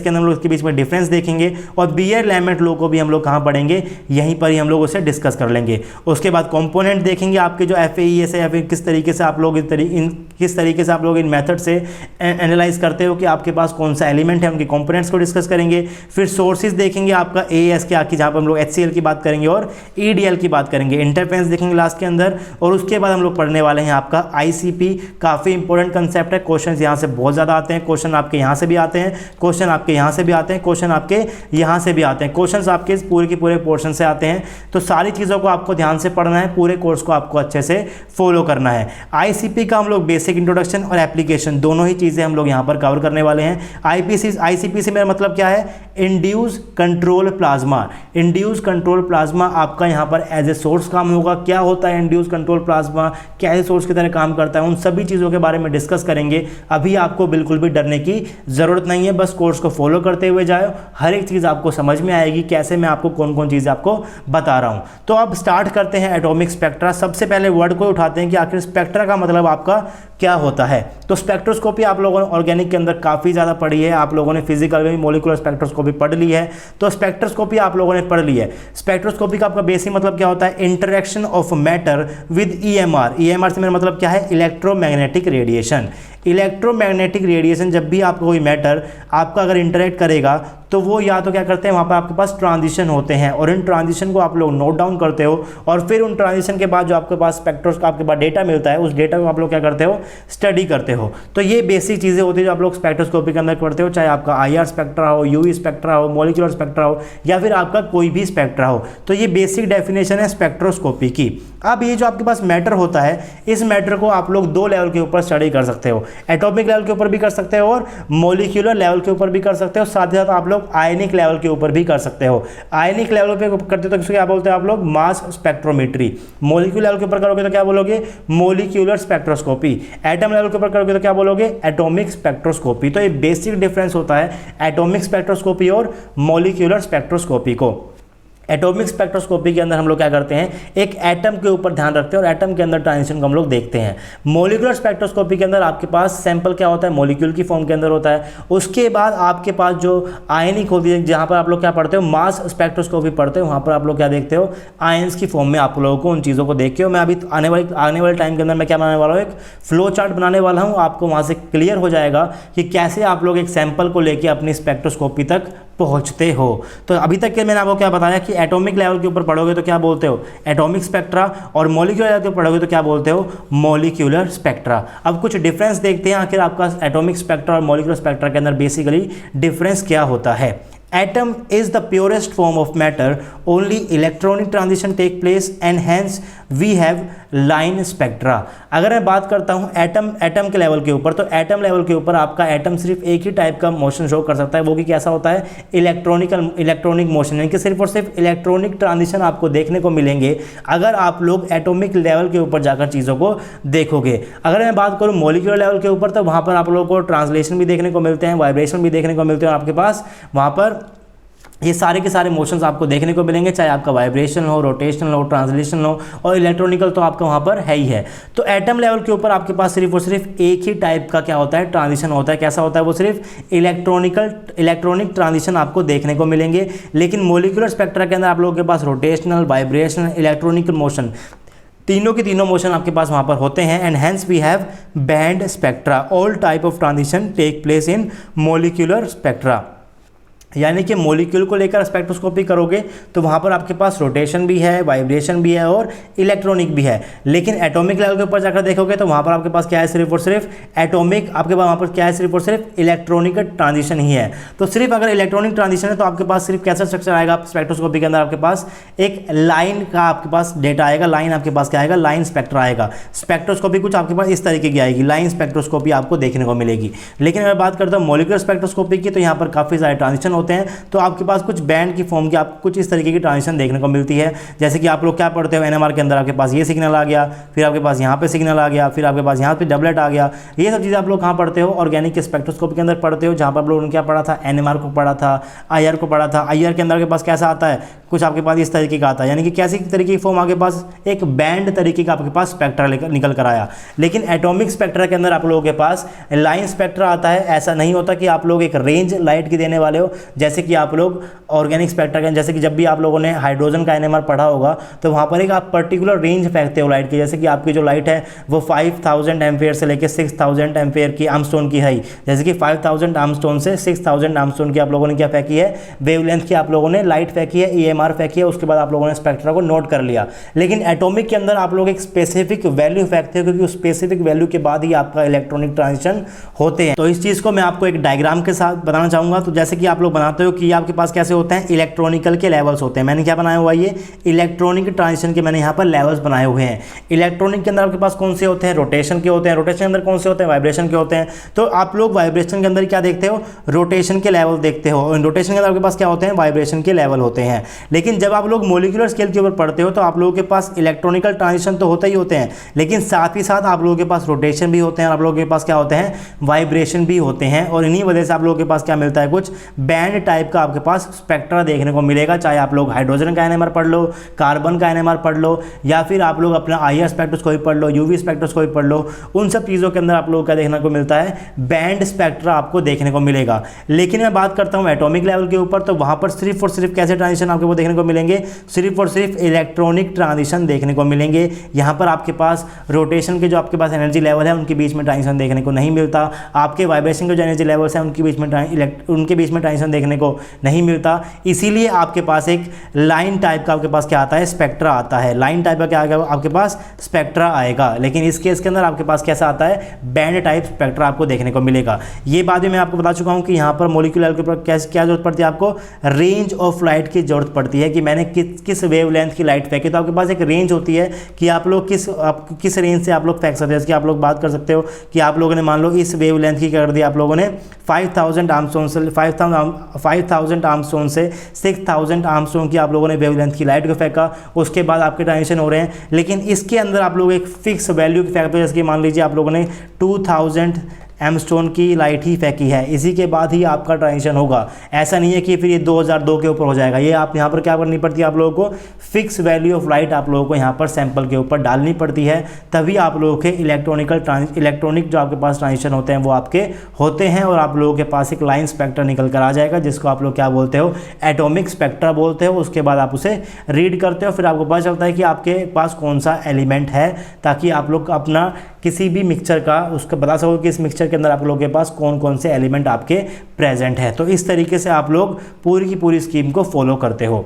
हम लोग इसके बीच में डिफरेंस देखेंगे, और बीयर लैमेट लो को भी हम लोग कहाँ पढ़ेंगे, यहीं पर ही हम लोग उसे डिस्कस कर लेंगे। उसके बाद कंपोनेंट देखेंगे आपके जो FAES है, या फिर किस तरीके से आप लोग इन मेथड से एनालाइज करते हो कि आपके पास कौन सा एलिमेंट है, उनके कंपोनेंट्स को डिस्कस करेंगे। फिर सोर्सेज देखेंगे आपका AES के आके, जहाँ पर हम लोग HCl की बात करेंगे और EDL की बात करेंगे। इंटरफेरेंस देखेंगे लास्ट के अंदर, और उसके बाद हम लोग पढ़ने वाले हैं आपका ICP। काफ़ी इंपॉर्टेंट कंसेप्ट है, क्वेश्चन यहाँ से बहुत ज़्यादा आते हैं, क्वेश्चन आपके यहाँ से भी आते हैं, क्वेश्चन आपके यहाँ से भी आते हैं, क्वेश्चन आपके यहाँ से भी आते हैं, क्वेश्चन आपके पूरे के पूरे पोर्शन से आते हैं। तो सारी चीज़ों को आपको ध्यान से पढ़ना है, पूरे कोर्स को आपको अच्छे से फॉलो करना है। ICP का हम लोग बेसिक इंट्रोडक्शन और एप्लीकेशन दोनों ही चीज़ें हम लोग यहाँ पर कवर करने वाले हैं। ICP से मेरा मतलब क्या है, induce control plasma. Induce control plasma आपका यहाँ पर एज ए सोर्स काम होगा। क्या होता है इंड्यूस कंट्रोल प्लाज्मा, क्या एज ए सोर्स की तरह काम करता है, उन सभी चीज़ों के बारे में डिस्कस करेंगे। अभी आपको बिल्कुल भी डरने की ज़रूरत नहीं है, बस कोर्स को फॉलो करते हुए जाओ, हर एक चीज़ आपको समझ में आएगी, कैसे मैं आपको कौन कौन चीज़ें आपको बता रहा हूँ। तो अब स्टार्ट करते हैं एटॉमिक स्पेक्ट्रा। सबसे पहले वर्ड को उठाते हैं कि आखिर स्पेक्ट्रा का मतलब आपका क्या होता है। तो स्पेक्ट्रोस्कोपी आप लोगों ने ऑर्गेनिक के अंदर काफ़ी ज़्यादा पढ़ी है, आप लोगों ने फिजिकल में भी मॉलिक्यूलर स्पेक्ट्रोस्कोपी पढ़ ली है, तो स्पेक्ट्रोस्कोपी आप लोगों ने पढ़ ली है। स्पेक्ट्रोस्कोपी का आपका बेसिक मतलब क्या होता है, interaction of matter with EMR। EMR से मेरा मतलब क्या है, इलेक्ट्रोमैग्नेटिक रेडिएशन। इलेक्ट्रोमैग्नेटिक रेडिएशन जब भी आपको कोई मैटर आपका अगर इंटरेक्ट करेगा, तो वो या तो क्या करते हैं, वहाँ पर आपके पास ट्रांजिशन होते हैं, और इन ट्रांजिशन को आप लोग नोट डाउन करते हो, और फिर उन ट्रांजिशन के बाद जो आपके पास आपके पास डेटा मिलता है, उस डेटा को आप लोग क्या करते हो, स्टडी करते हो। तो ये बेसिक चीज़ें होती है जो आप लोग स्पेक्ट्रोस्कोपी के अंदर पढ़ते हो, चाहे आपका IR स्पेक्ट्रा हो, UV स्पेक्ट्रा हो, मॉलिक्यूलर स्पेक्ट्रा हो, या फिर आपका कोई भी स्पेक्ट्रा हो। तो ये बेसिक डेफिनेशन है स्पेक्ट्रोस्कोपी की। अब ये जो आपके पास मैटर होता है, इस मैटर को आप लोग 2 लेवल के ऊपर स्टडी कर सकते हो, एटॉमिक लेवल के ऊपर भी कर सकते हो और मॉलिक्यूलर लेवल के ऊपर भी कर सकते हो, साथ ही साथ आप लोग आयनिक लेवल के ऊपर भी कर सकते हो। आयनिक लेवल पे करते हो तो क्या बोलते हैं आप लोग, मास स्पेक्ट्रोमेट्री। मॉलिक्यूलर लेवल के ऊपर करोगे तो क्या बोलोगे, मॉलिक्यूलर स्पेक्ट्रोस्कोपी। एटम लेवल के ऊपर करोगे तो क्या बोलोगे, एटॉमिक स्पेक्ट्रोस्कोपी। तो ये बेसिक डिफरेंस होता है एटॉमिक स्पेक्ट्रोस्कोपी और मॉलिक्यूलर स्पेक्ट्रोस्कोपी को। एटॉमिक स्पेक्ट्रोस्कोपी के अंदर हम लोग क्या करते हैं, एक एटम के ऊपर ध्यान रखते हैं और एटम के अंदर ट्रांजिशन को हम लोग देखते हैं। मॉलिक्यूलर स्पेक्ट्रोस्कोपी के अंदर आपके पास सैंपल क्या होता है, मॉलिक्यूल की फॉर्म के अंदर होता है। उसके बाद आपके पास जो आयनिक होती है, जहाँ पर आप लोग क्या पढ़ते हो, मास स्पेक्ट्रोस्कोपी पढ़ते हो, वहाँ पर आप लोग क्या देखते हो, आयंस की फॉर्म में आप लोगों को उन चीज़ों को देख के हो। मैं अभी आने वाले टाइम के अंदर मैं क्या बनाने वाला हूँ, एक फ्लो चार्ट बनाने वाला हूँ, आपको वहाँ से क्लियर हो जाएगा कि कैसे आप लोग एक सैंपल को लेके अपनी स्पेक्ट्रोस्कोपी तक पहुंचते हो। तो अभी तक के मैंने आपको क्या बताया कि एटॉमिक लेवल के ऊपर पढ़ोगे तो क्या बोलते हो, एटॉमिक स्पेक्ट्रा, और मॉलिक्यूलर लेवल के ऊपर पढ़ोगे तो क्या बोलते हो, मॉलिक्यूलर स्पेक्ट्रा। अब कुछ डिफरेंस देखते हैं आखिर आपका एटॉमिक स्पेक्ट्रा और मॉलिक्यूलर स्पेक्ट्रा के अंदर बेसिकली डिफरेंस क्या होता है। Atom is the purest form of matter, only electronic transition take place and hence we have line spectra। अगर मैं बात करता हूँ एटम के लेवल के ऊपर, तो एटम लेवल के ऊपर आपका एटम सिर्फ एक ही टाइप का मोशन शो कर सकता है, वो भी कैसा होता है, इलेक्ट्रॉनिक मोशन, यानी कि सिर्फ और सिर्फ इलेक्ट्रॉनिक ट्रांजिशन आपको देखने को मिलेंगे अगर आप लोग एटॉमिक लेवल के ऊपर जाकर चीज़ों को देखोगे। अगर मैं बात करूँ मॉलिक्यूलर लेवल के ऊपर, तो वहाँ पर आप लोगों को ट्रांसलेशन भी देखने को मिलते हैं, वाइब्रेशन भी देखने को मिलते हैं, और आपके पास वहाँ पर ये सारे के सारे मोशंस आपको देखने को मिलेंगे, चाहे आपका वाइब्रेशन हो, रोटेशनल हो, ट्रांसलेशन हो, और इलेक्ट्रॉनिकल तो आपका वहाँ पर है ही है। तो एटम लेवल के ऊपर आपके पास सिर्फ और सिर्फ एक ही टाइप का क्या होता है, ट्रांजिशन होता है। कैसा होता है वो, सिर्फ इलेक्ट्रॉनिक ट्रांजिशन आपको देखने को मिलेंगे। लेकिन मॉलिक्यूलर स्पेक्ट्रा के अंदर आप लोगों के पास रोटेशनल, वाइब्रेशनल, इलेक्ट्रॉनिकल मोशन, तीनों के तीनों मोशन आपके पास वहाँ पर होते हैं। And hence we have band spectra, all type of transition take place in molecular spectra. यानी कि मॉलिक्यूल को लेकर स्पेक्ट्रोस्कोपी करोगे तो वहाँ पर आपके पास रोटेशन भी है, वाइब्रेशन भी है और इलेक्ट्रॉनिक भी है। लेकिन एटॉमिक लेवल के ऊपर जाकर देखोगे तो वहाँ पर आपके पास क्या है, सिर्फ और सिर्फ एटॉमिक, आपके पास वहाँ पर क्या है, सिर्फ और सिर्फ इलेक्ट्रॉनिक ट्रांजिशन ही है। तो सिर्फ अगर इलेक्ट्रॉनिक ट्रांजिशन है तो आपके पास सिर्फ कैसा स्ट्रक्चर आएगा स्पेक्ट्रोस्कोपी के अंदर, आपके पास एक लाइन का आपके पास डेटा आएगा, लाइन आपके पास क्या आएगा, लाइन स्पेक्ट्रा आएगा। स्पेक्ट्रोस्कोपी कुछ आपके पास इस तरीके की आएगी, लाइन स्पेक्ट्रोस्कोपी आपको देखने को मिलेगी। लेकिन अगर बात करता हूँ मॉलिक्यूलर स्पेक्ट्रोस्कोपी की, तो यहाँ पर काफ़ी सारे ट्रांजिशन होते हैं, तो आपके पास कुछ बैंड की फॉर्म की आपको कुछ इस तरीके की ट्रांजिशन देखने को मिलती है। जैसे कि आप लोग क्या पढ़ते हो, एनएमआर के अंदर आपके पास ये सिग्नल आ गया, फिर आपके पास यहाँ पे सिग्नल आ गया, फिर आपके पास यहाँ पे डबलेट आ गया। ये सब चीज़ें आप लोग कहाँ पढ़ते हो, ऑर्गेनिक स्पेक्ट्रोस्कोपी के अंदर पढ़ते हो, जहाँ पर आप लोगों ने क्या पढ़ा था, एनएमआर को पढ़ा था, आईआर को पढ़ा था। आईआर के अंदर के पास कैसा आता है, कुछ आपके पास इस तरीके का आता है, यानी कि कैसी तरीके की फॉर्म आपके पास, एक बैंड तरीके का आपके पास स्पेक्ट्रा निकल कर आया। लेकिन एटॉमिक स्पेक्ट्रा के अंदर आप लोगों के पास लाइन स्पेक्ट्रा आता है। ऐसा नहीं होता कि आप लोग एक रेंज लाइट की देने वाले हो, जैसे कि आप लोग ऑर्गेनिक स्पेक्ट्रा के, जैसे कि जब भी आप लोगों ने हाइड्रोजन का एनएमआर पढ़ा होगा तो वहाँ पर एक आप पर्टिकुलर रेंज फेंकते हो लाइट की। जैसे कि आपकी जो लाइट है वो 5000 एम्पेयर से लेकर 6000 एम्पेयर की आर्मस्ट्रोन की है। जैसे कि 5000 आर्मस्ट्रोन से 6000 आर्मस्ट्रोन की आप लोगों ने क्या फेंकी है, वेवलेंथ की आप लोगों ने लाइट फेंकी है, ईएमआर फेंकी है। उसके बाद आप लोगों ने स्पेक्ट्रा को नोट कर लिया। लेकिन एटॉमिक के अंदर आप लोग एक स्पेसिफिक वैल्यू फेंकते हो, क्योंकि उस स्पेसिफिक वैल्यू के बाद ही आपका इलेक्ट्रॉनिक ट्रांजिशन होते हैं। तो इस चीज़ को मैं आपको एक डायग्राम के साथ बताना चाहूँगा। तो जैसे कि आप लोग बनाते हो कि आपके पास कैसे होते हैं, इलेक्ट्रॉनिकल के लेवल्स होते हैं। मैंने क्या बनाया हुआ, ये इलेक्ट्रॉनिक ट्रांजिशन के मैंने यहाँ पर लेवल्स बनाए हुए हैं। इलेक्ट्रॉनिक के अंदर आपके पास कौन से होते हैं, रोटेशन के होते हैं। रोटेशन के अंदर कौन से होते हैं, वाइब्रेशन के होते हैं। तो आप लोग वाइब्रेशन के अंदर क्या देखते हो, रोटेशन के लेवल देखते हो। रोटेशन के अंदर आपके पास क्या होते हैं, वाइब्रेशन के लेवल होते हैं। लेकिन जब आप लोग मॉलिक्यूलर स्केल के ऊपर पढ़ते हो तो आप लोगों के पास इलेक्ट्रॉनिकल ट्रांजिशन तो होते ही होते हैं, लेकिन साथ ही साथ आप लोगों के पास रोटेशन भी होते हैं, और आप लोगों के पास क्या होते हैं, वाइब्रेशन भी होते हैं। और इन्हीं वजह से आप लोगों के पास क्या मिलता है, कुछ बैंड टाइप का आपके पास स्पेक्ट्रा देखने को मिलेगा। चाहे आप लोग हाइड्रोजन का एनएमआर पढ़ लो, कार्बन का एनएमआर पढ़ लो, या फिर आप लोग अपना आईआर स्पेक्ट्रोस्कोपी पढ़ लो, यूवी स्पेक्ट्रोस्कोपी पढ़ लो, उन सब चीज़ों के अंदर आप लोगों का देखने को मिलता है बैंड स्पेक्ट्रा आपको देखने को मिलेगा। लेकिन मैं बात करता हूँ एटॉमिक लेवल के ऊपर, तो वहाँ पर सिर्फ और सिर्फ कैसे ट्रांजिशन आपको वो देखने को मिलेंगे, सिर्फ और सिर्फ इलेक्ट्रॉनिक ट्रांजिशन देखने को मिलेंगे। यहाँ पर आपके पास रोटेशन के जो आपके पास एनर्जी लेवल है उनके बीच में ट्रांजिशन देखने को नहीं मिलता। आपके वाइब्रेशन के जो एनर्जी लेवल्स हैं उनके बीच में ट्रांजिशन देखने को नहीं मिलता। इसीलिए आपके पास एक लाइन टाइप का आपके पास क्या आता है, स्पेक्ट्रा आता है। लाइन टाइप का क्या आएगा, आपके पास स्पेक्ट्रा आएगा। लेकिन इस केस के अंदर आपके पास कैसा आता है, बैंड टाइप स्पेक्ट्रा आपको देखने को मिलेगा। ये बात भी मैं आपको बता चुका हूँ कि यहाँ पर मॉलिक्यूलर के ऊपर क्या जरूरत पड़ती है, आपको रेंज ऑफ लाइट की जरूरत पड़ती है कि मैंने किस वेवलेंथ की लाइट फेंकी। तो आपके पास एक रेंज होती है कि आप लोग किस रेंज से आप लोग फेंक सकते हैं। जैसे कि आप लोग बात कर सकते हो कि आप लोगों ने मान लो इस वेवलेंथ की कर दी आप लोगों ने 5000 आर्मस्ट्रोन से 5000 आर्मस्ट्रोन से 6000 आर्मस्ट्रोन की आप लोगों ने वेवलेंथ की लाइट को फेंका। उसके बाद आपके ट्रांजिशन हो रहे हैं। लेकिन इसके अंदर आप लोग एक फिक्स वैल्यू की फेंकते हो। जैसे कि मान लीजिए आप लोगों ने एमस्टोन की लाइट ही फेंकी है, इसी के बाद ही आपका ट्रांजिशन होगा। ऐसा नहीं है कि फिर ये 2002 के ऊपर हो जाएगा। ये आप यहाँ पर क्या करनी पड़ती है, आप लोगों को फिक्स वैल्यू ऑफ लाइट आप लोगों को यहाँ पर सैंपल के ऊपर डालनी पड़ती है, तभी आप लोगों के इलेक्ट्रॉनिक जो आपके पास ट्रांजिशन होते हैं वो आपके होते हैं, और आप लोगों के पास एक लाइन स्पेक्ट्रा निकल कर आ जाएगा, जिसको आप लोग क्या बोलते हो, एटॉमिक स्पेक्ट्रा बोलते हो। उसके बाद आप उसे रीड करते हो, फिर आपको पता चलता है कि आपके पास कौन सा एलिमेंट है, ताकि आप लोग अपना किसी भी मिक्सचर का उसका बता सको कि इस मिक्सचर के अंदर आप लोगों के पास कौन कौन से एलिमेंट आपके प्रेजेंट है। तो इस तरीके से आप लोग पूरी की पूरी स्कीम को फॉलो करते हो।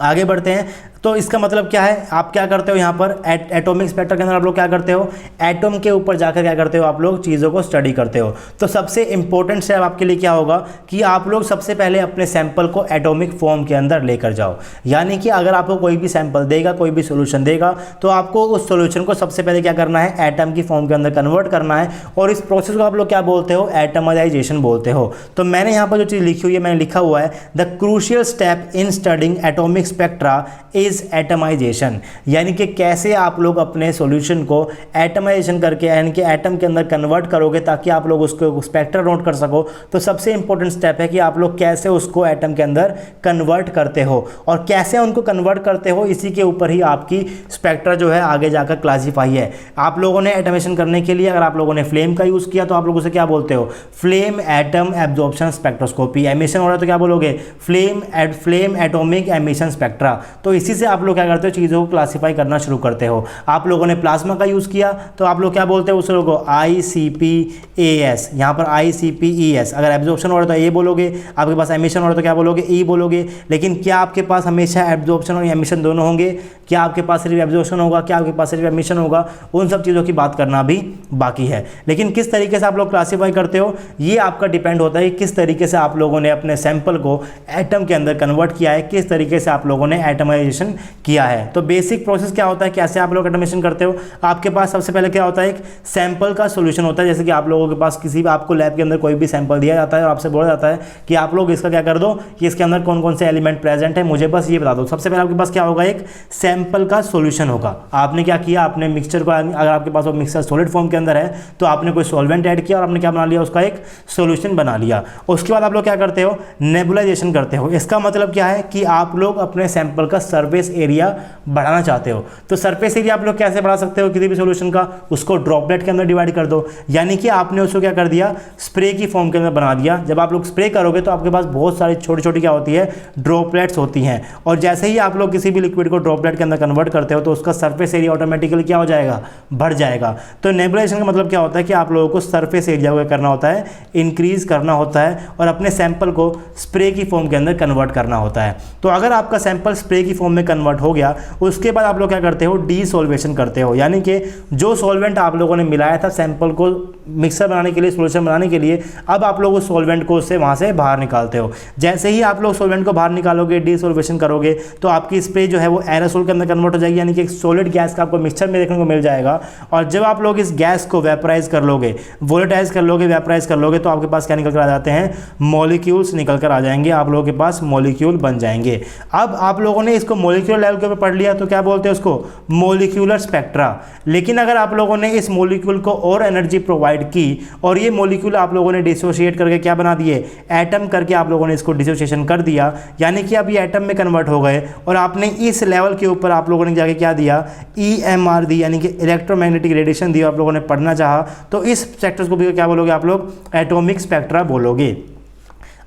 आगे बढ़ते हैं। तो इसका मतलब क्या है, आप क्या करते हो यहाँ पर एटॉमिक स्पेक्ट्रा के अंदर आप लोग क्या करते हो, एटम के ऊपर जाकर क्या करते हो, आप लोग चीज़ों को स्टडी करते हो। तो सबसे इंपॉर्टेंट स्टेप आपके लिए क्या होगा कि आप लोग सबसे पहले अपने सैंपल को एटॉमिक फॉर्म के अंदर लेकर जाओ। यानी कि अगर आपको कोई भी सैंपल देगा, कोई भी सोल्यूशन देगा, तो आपको उस सोल्यूशन को सबसे पहले क्या करना है, एटम की फॉर्म के अंदर कन्वर्ट करना है, और इस प्रोसेस को आप लोग क्या बोलते हो, एटमाइजेशन बोलते हो। तो मैंने यहाँ पर जो चीज़ लिखी हुई है, मैंने लिखा हुआ है the crucial step in studying atomic spectra is atomization. यानी कि कैसे आप लोग अपने सॉल्यूशन को एटमाइजेशन करके यानी कि एटम के अंदर कन्वर्ट करोगे, ताकि आप लोग उसको स्पेक्ट्रा नोट कर सको। तो सबसे इंपॉर्टेंट स्टेप है कि आप लोग कैसे उसको एटम के अंदर कन्वर्ट करते हो, और कैसे उनको कन्वर्ट करते हो, इसी के ऊपर ही आपकी स्पेक्ट्रा जो है आगे जाकर क्लासीफाई है। आप लोगों ने एटमेशन करने के लिए अगर आप लोगों ने फ्लेम का यूज़ किया, तो आप लोग उसे क्या बोलते हो, flame atom absorption spectroscopy. Emission हो रहा है तो क्या बोलोगे, फ्लेम एटॉमिक एमिशन स्पेक्ट्रा। तो इसी से आप लोग क्या करते हो, चीज़ों को क्लासीफाई करना शुरू करते हो। आप लोगों ने प्लाज्मा का यूज़ किया, तो आप लोग क्या बोलते हो उस लोगों को, ICP-AS, यहाँ पर ICP-ES। अगर एब्जॉर्प्शन हो रहा है तो ए बोलोगे, आपके पास एमिशन हो रहा है तो क्या बोलोगे, ई बोलोगे। लेकिन क्या आपके पास हमेशा एब्जॉर्प्शन और एमिशन दोनों होंगे, क्या आपके पास सिर्फ एब्जॉर्प्शन होगा, क्या आपके पास सिर्फ एमिशन होगा, उन सब चीज़ों की बात करना भी बाकी है। लेकिन किस तरीके से आप लोग क्लासीफाई करते हो, ये आपका डिपेंड होता है कि किस तरीके से आप लोगों ने अपने सैंपल को एटम के अंदर कन्वर्ट किया है, किस तरीके से आप लोगों ने एटमाइजेशन किया है। तो बेसिक प्रोसेस क्या होता है, कैसे आप लोग एटमाइजेशन करते हो। आपके पास सबसे पहले क्या होता है, एक सैंपल का सॉल्यूशन होता है। जैसे कि आप लोगों के पास किसी भी आपको लैब के अंदर कोई भी सैंपल दिया जाता है और आपसे बोला जाता है कि आप लोग इसका क्या कर दो, कि इसके अंदर कौन कौन से एलिमेंट प्रेजेंट है, मुझे बस ये बता दो। सबसे पहले आपके पास क्या होगा, एक सैंपल का सॉल्यूशन होगा। आपने क्या किया, आपने मिक्सचर को, अगर आपके पास वो मिक्सचर सॉलिड फॉर्म के अंदर है, तो आपने कोई सॉल्वेंट ऐड किया और आपने क्या बना लिया, उसका एक सॉल्यूशन बना लिया। उसके बाद आप लोग क्या करते हो, नेबुलाइजेशन करते हो। इसका मतलब क्या है कि आप लोग अपने सैंपल का सरफेस एरिया बढ़ाना चाहते हो। तो सरफेस एरिया आप लोग कैसे बढ़ा सकते हो किसी भी सॉल्यूशन का, उसको ड्रॉपलेट के अंदर डिवाइड कर दो। यानी कि आपने उसको क्या कर दिया, स्प्रे की फॉर्म के अंदर बना दिया। जब आप लोग स्प्रे करोगे तो आपके पास बहुत सारी छोटी छोटी क्या होती है, ड्रॉपलेट्स होती हैं, और जैसे ही आप लोग किसी भी लिक्विड को ड्रॉपलेट के अंदर कन्वर्ट करते हो, तो उसका सरफेस एरिया ऑटोमेटिकली क्या हो जाएगा, बढ़ जाएगा। तो नेबुलाइजेशन का मतलब क्या होता है कि आप लोगों को सरफेस एरिया को करना होता है, इंक्रीज करना होता है, और अपने सैंपल को स्प्रे की फॉर्म के अंदर कन्वर्ट करना होता है। तो अगर आपका सैंपल स्प्रे की फॉर्म में कन्वर्ट हो गया, उसके बाद आप लोग क्या करते हो, डीसॉल्वेशन करते हो। यानी कि जो सॉल्वेंट आप लोगों ने मिलाया था सैंपल को मिक्सर बनाने के लिए, सॉल्यूशन बनाने के लिए, अब आप लोग उस सॉल्वेंट को उससे वहाँ से बाहर निकालते हो। जैसे ही आप लोग सॉल्वेंट को बाहर निकालोगे, डीसॉल्वेशन करोगे, तो आपकी स्प्रे जो है वो एरोसोल के अंदर कन्वर्ट हो जाएगी। यानी कि एक सॉलिड गैस का आपको मिक्सचर में देखने को मिल जाएगा। और जब आप लोग इस गैस को वेपराइज कर लोगे, वोलेटाइज कर लोगे, वेपराइज कर लोगे, तो आपके पास क्या निकल कर आ जाते हैं, मॉलिक्यूल्स निकल कर आ जाएंगे। आप लोगों के पास मॉलिक्यूल बन जाएंगे। अब आप लोगों ने इसको मॉलिक्यूलर लेवल के ऊपर पढ़ लिया, तो क्या बोलते हैं उसको, मॉलिक्यूलर स्पेक्ट्रा। लेकिन अगर आप लोगों ने इस मॉलिक्यूल को और एनर्जी प्रोवाइड की, और ये मॉलिक्यूल आप लोगों ने डिसोशिएट करके क्या बना दिए, एटम करके आप लोगों ने इसको डिसोसिएशन कर दिया। यानी कि अब ये एटम में कन्वर्ट हो गए, और आपने इस लेवल के ऊपर आप लोगों ने जाके क्या दिया, EMR दी, यानी कि इलेक्ट्रोमैग्नेटिक रेडिएशन दिया। आप लोगों ने पढ़ना चाहा तो इस स्पेक्ट्रस को भी क्या बोलोगे, आप लोग एटॉमिक स्पेक्ट्रा बोलोगे।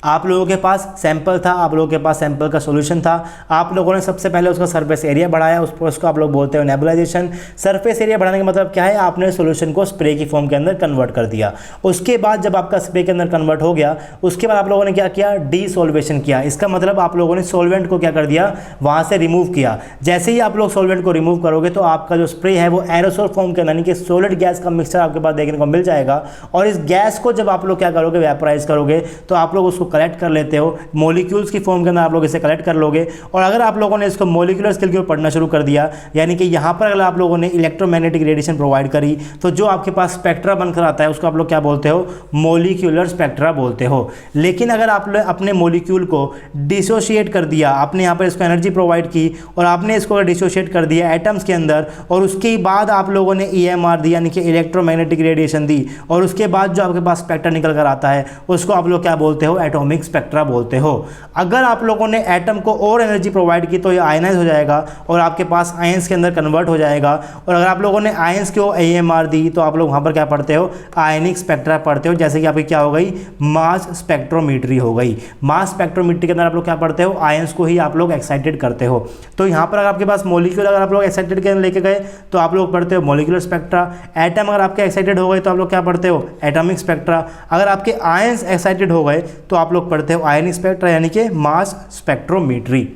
आप लोगों के पास सैंपल था, आप लोगों के पास सैंपल का सॉल्यूशन था, आप लोगों ने सबसे पहले उसका सरफेस एरिया बढ़ाया, उस प्रोसेस को आप लोग बोलते हो नेबुलाइजेशन। सरफेस एरिया बढ़ाने का मतलब क्या है, आपने सॉल्यूशन को स्प्रे की फॉर्म के अंदर कन्वर्ट कर दिया। उसके बाद जब आपका स्प्रे के अंदर कन्वर्ट हो गया, उसके बाद आप लोगों ने क्या किया, डीसॉल्वेशन किया। इसका मतलब आप लोगों ने सॉल्वेंट को क्या कर दिया, वहाँ से रिमूव किया। जैसे ही आप लोग सॉल्वेंट को रिमूव करोगे, तो आपका जो स्प्रे है वो एरोसोल फॉर्म के अंदर, यानी कि सॉलिड गैस का मिक्सचर आपके पास देखने को मिल जाएगा। और इस गैस को जब आप लोग क्या करोगे, वेपराइज करोगे, तो आप लोग उसको कलेक्ट कर लेते हो, मॉलिक्यूल्स की फॉर्म के अंदर आप लोग इसे कलेक्ट कर लोगे। और अगर आप लोगों ने इसको मॉलिक्यूलर स्केल के ऊपर पढ़ना शुरू कर दिया, यानी कि यहाँ पर अगर आप लोगों ने इलेक्ट्रोमैग्नेटिक रेडिएशन प्रोवाइड करी, तो जो आपके पास स्पेक्ट्रा बनकर आता है उसको आप लोग क्या बोलते हो, मॉलिक्यूलर स्पेक्ट्रा बोलते हो। लेकिन अगर आप अपने मॉलिक्यूल को डिसोशिएट कर दिया, आपने यहाँ पर इसको एनर्जी प्रोवाइड की और आपने इसको डिसोशिएट कर दिया एटम्स के अंदर, और उसके बाद आप लोगों ने EMR दी यानी कि इलेक्ट्रोमैग्नेटिक रेडिएशन दी, और उसके बाद जो आपके पास स्पेक्ट्रा निकल कर आता है उसको आप लोग क्या बोलते हो, एटॉमिक स्पेक्ट्रा बोलते हो। अगर आप लोगों ने एटम को और एनर्जी प्रोवाइड की तो ये आयनाइज हो जाएगा और आपके पास आयंस के अंदर कन्वर्ट हो जाएगा। और अगर आप लोगों ने आयंस को AMR दी तो आप लोग वहाँ पर क्या पढ़ते हो, आयनिक स्पेक्ट्रा पढ़ते हो। जैसे कि आपकी क्या हो गई, मास स्पेक्ट्रोमीट्री हो गई। मास स्पेक्ट्रोमीट्री के अंदर आप लोग क्या पढ़ते हो, आयंस को ही आप लोग एक्साइटेड करते हो। तो यहाँ पर अगर आपके पास मॉलिक्यूल अगर आप लोग एक्साइटेड के लेके गए तो आप लोग पढ़ते हो मॉलिक्यूलर स्पेक्ट्रा। एटम अगर आपके एक्साइटेड हो गए तो आप लोग क्या पढ़ते हो, एटॉमिक स्पेक्ट्रा। अगर आपके आयंस एक्साइटेड हो गए तो आप लोग पढ़ते हो आयनिक स्पेक्ट्रा यानी कि मास स्पेक्ट्रोमीट्री।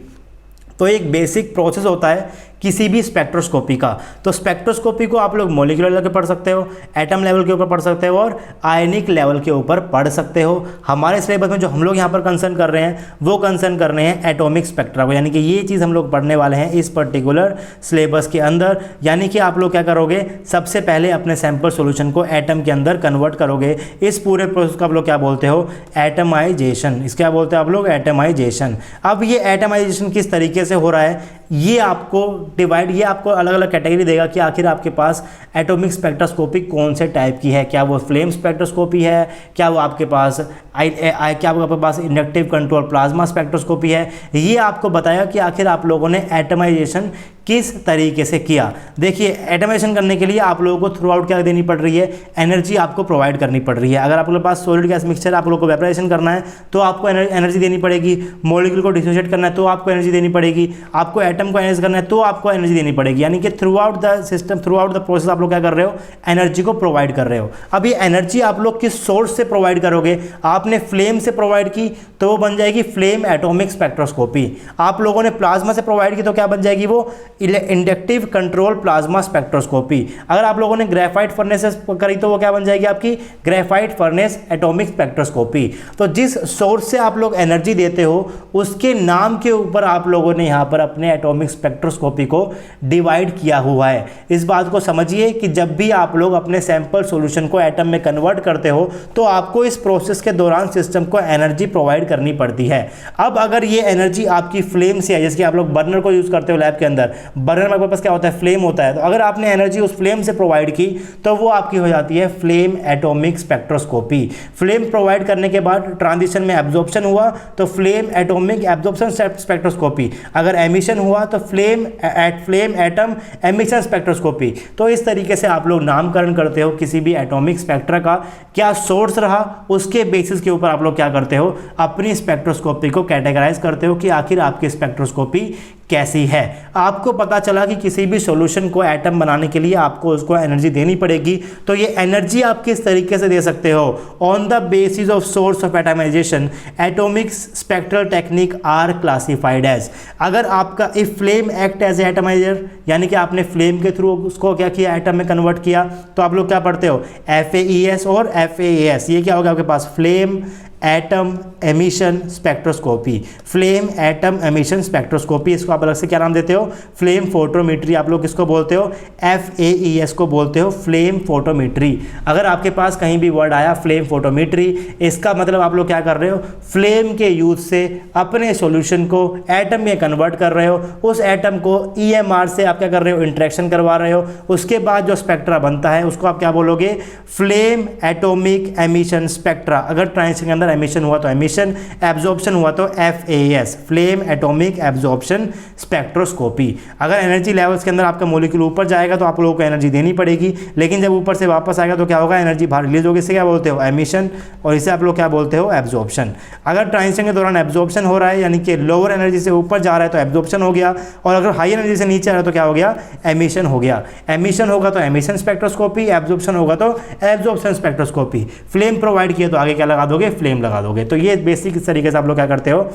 तो एक बेसिक प्रोसेस होता है किसी भी स्पेक्ट्रोस्कोपी का। तो स्पेक्ट्रोस्कोपी को आप लोग मॉलिक्यूलर लेवल के पढ़ सकते हो, एटम लेवल के ऊपर पढ़ सकते हो और आयनिक लेवल के ऊपर पढ़ सकते हो। हमारे सिलेबस में जो हम लोग यहाँ पर कंसर्न कर रहे हैं वो कंसर्न कर रहे हैं एटॉमिक स्पेक्ट्रा को, यानी कि ये चीज़ हम लोग पढ़ने वाले हैं इस पर्टिकुलर सिलेबस के अंदर। यानी कि आप लोग क्या करोगे, सबसे पहले अपने सैंपल सोल्यूशन को एटम के अंदर कन्वर्ट करोगे। इस पूरे प्रोसेस को आप लोग क्या बोलते हो, एटमाइजेशन। इसके क्या बोलते हो आप लोग, एटमाइजेशन। अब ये एटमाइजेशन किस तरीके से हो रहा है, ये आपको डिवाइड, ये आपको अलग अलग कैटेगरी देगा कि आखिर आपके पास एटॉमिक स्पेक्ट्रोस्कोपी कौन से टाइप की है। क्या वो फ्लेम स्पेक्ट्रोस्कोपी है, क्या वो आपके पास क्या वो आपके पास इंडक्टिव कंट्रोल प्लाज्मा स्पेक्ट्रोस्कोपी है। ये आपको बताया कि आखिर आप लोगों ने एटमाइजेशन किस तरीके से किया। देखिए, एटमाइजेशन करने के लिए आप लोगों को थ्रू आउट क्या देनी पड़ रही है, एनर्जी आपको प्रोवाइड करनी पड़ रही है। अगर आप लोगों के पास सॉलिड गैस मिक्सचर आप लोगों को वेपराइजेशन करना है तो आपको एनर्जी देनी पड़ेगी। मॉलिक्यूल को डिसोशिएट करना है तो आपको एनर्जी देनी पड़ेगी। आपको एटम को एनर्जी करना है तो आपको एनर्जी देनी पड़ेगी। यानी कि through out the system, through out the process आप लोग क्या कर रहे हो, एनर्जी को प्रोवाइड कर रहे हो। अब ये एनर्जी आप लोग किस सोर्स से प्रोवाइड करोगे, आपने फ्लेम से प्रोवाइड की तो वो बन जाएगी फ्लेम एटॉमिक स्पेक्ट्रोस्कोपी। आप लोगों ने प्लाज्मा से प्रोवाइड की तो क्या बन जाएगी, वो इंडक्टिव कंट्रोल प्लाज्मा स्पेक्ट्रोस्कोपी। अगर आप लोगों ने ग्रेफाइट फर्नेस से करी तो वो क्या बन जाएगी, आपकी ग्रेफाइट फर्नेस एटॉमिक स्पेक्ट्रोस्कोपी। तो जिस सोर्स से आप लोग एनर्जी देते हो उसके नाम के ऊपर आप लोगों ने यहाँ पर अपने एटॉमिक स्पेक्ट्रोस्कोपी को डिवाइड किया हुआ है। इस बात को समझिए कि जब भी आप लोग अपने सैंपल सॉल्यूशन को एटम में कन्वर्ट करते हो तो आपको इस प्रोसेस के दौरान सिस्टम को एनर्जी प्रोवाइड करनी पड़ती है। अब अगर ये एनर्जी आपकी फ्लेम से है, जैसे कि आप लोग बर्नर को यूज करते हो लैब के अंदर, बर्नर में आपके पास क्या होता है, फ्लेम होता है। तो अगर आपने एनर्जी उस फ्लेम से प्रोवाइड की तो वो आपकी हो जाती है flame atomic spectroscopy. Flame provide करने के बाद ट्रांजिशन में एब्जॉर्प्शन हुआ तो फ्लेम एटॉमिक एब्जॉर्प्शन स्पेक्ट्रोस्कोपी। अगर एमिशन हुआ तो फ्लेम एटम एमिशन स्पेक्ट्रोस्कोपी। तो इस तरीके से आप लोग नामकरण करते हो किसी भी एटॉमिक स्पेक्ट्रा का। क्या सोर्स रहा उसके बेसिस के ऊपर आप लोग क्या करते हो, अपनी स्पेक्ट्रोस्कोपी को कैटेगराइज करते हो कि आखिर आपकी स्पेक्ट्रोस्कोपी कैसी है। आपको पता चला कि किसी भी सॉल्यूशन को एटम बनाने के लिए आपको उसको एनर्जी देनी पड़ेगी। तो ये एनर्जी आप किस तरीके से दे सकते हो, on the basis of source of atomization atomic spectral technique are classified as. अगर आपका if flame act as atomizer, यानी कि आपने फ्लेम के थ्रू उसको क्या किया, एटम में कन्वर्ट किया, तो आप लोग क्या पढ़ते हो, FAES और FAAS। ये क्या होगा आपके पास, flame atom emission spectroscopy. Flame atom emission spectroscopy, इसको आप अलग से क्या नाम देते हो, फ्लेम फोटोमीट्री। आप लोग किसको बोलते हो, FAES को बोलते हो फ्लेम फोटोमीट्री। अगर आपके पास कहीं भी वर्ड आया फ्लेम फोटोमीट्री, इसका मतलब आप लोग क्या कर रहे हो, फ्लेम के यूज से अपने सॉल्यूशन को एटम में कन्वर्ट कर रहे हो। उस एटम को EMR से आप क्या कर रहे हो, इंटरेक्शन करवा रहे हो। उसके बाद जो स्पेक्ट्रा बनता है उसको आप क्या बोलोगे, फ्लेम एटॉमिक एमिशन स्पेक्ट्रा। अगर ट्रांजिशन के अंदर एमिशन हुआ तो एमिशन, एब्जॉर्प्शन हुआ तो FAS, flame atomic absorption spectroscopy. अगर एनर्जी लेवल्स के अंदर आपका मॉलिक्यूल ऊपर जाएगा तो आप लोगों को एनर्जी देनी पड़ेगी, लेकिन जब ऊपर से वापस आएगा तो क्या होगा, एनर्जी बाहर रिलीज होगी। इसे क्या बोलते हो, एमिशन, और इसे आप लोग क्या बोलते हो, एब्जॉर्प्शन। अगर ट्रांजिशन के दौरान एब्जॉर्प्शन हो रहा है, यानी कि लोअर एनर्जी से ऊपर जा रहा है तो एब्जॉर्प्शन हो गया, और अगर हाई एनर्जी से नीचे आ रहा है तो क्या हो गया, एमिशन हो गया। एमिशन होगा तो एमिशन स्पेक्ट्रोस्कोपी, एब्जॉर्प्शन होगा तो एब्जॉर्प्शन स्पेक्ट्रोस्कोपी। फ्लेम प्रोवाइड किया तो आगे क्या लगा दोगे, फ्लेम लगा दोगे। तो ये बेसिक इस तरीके से आप लोग क्या करते हो,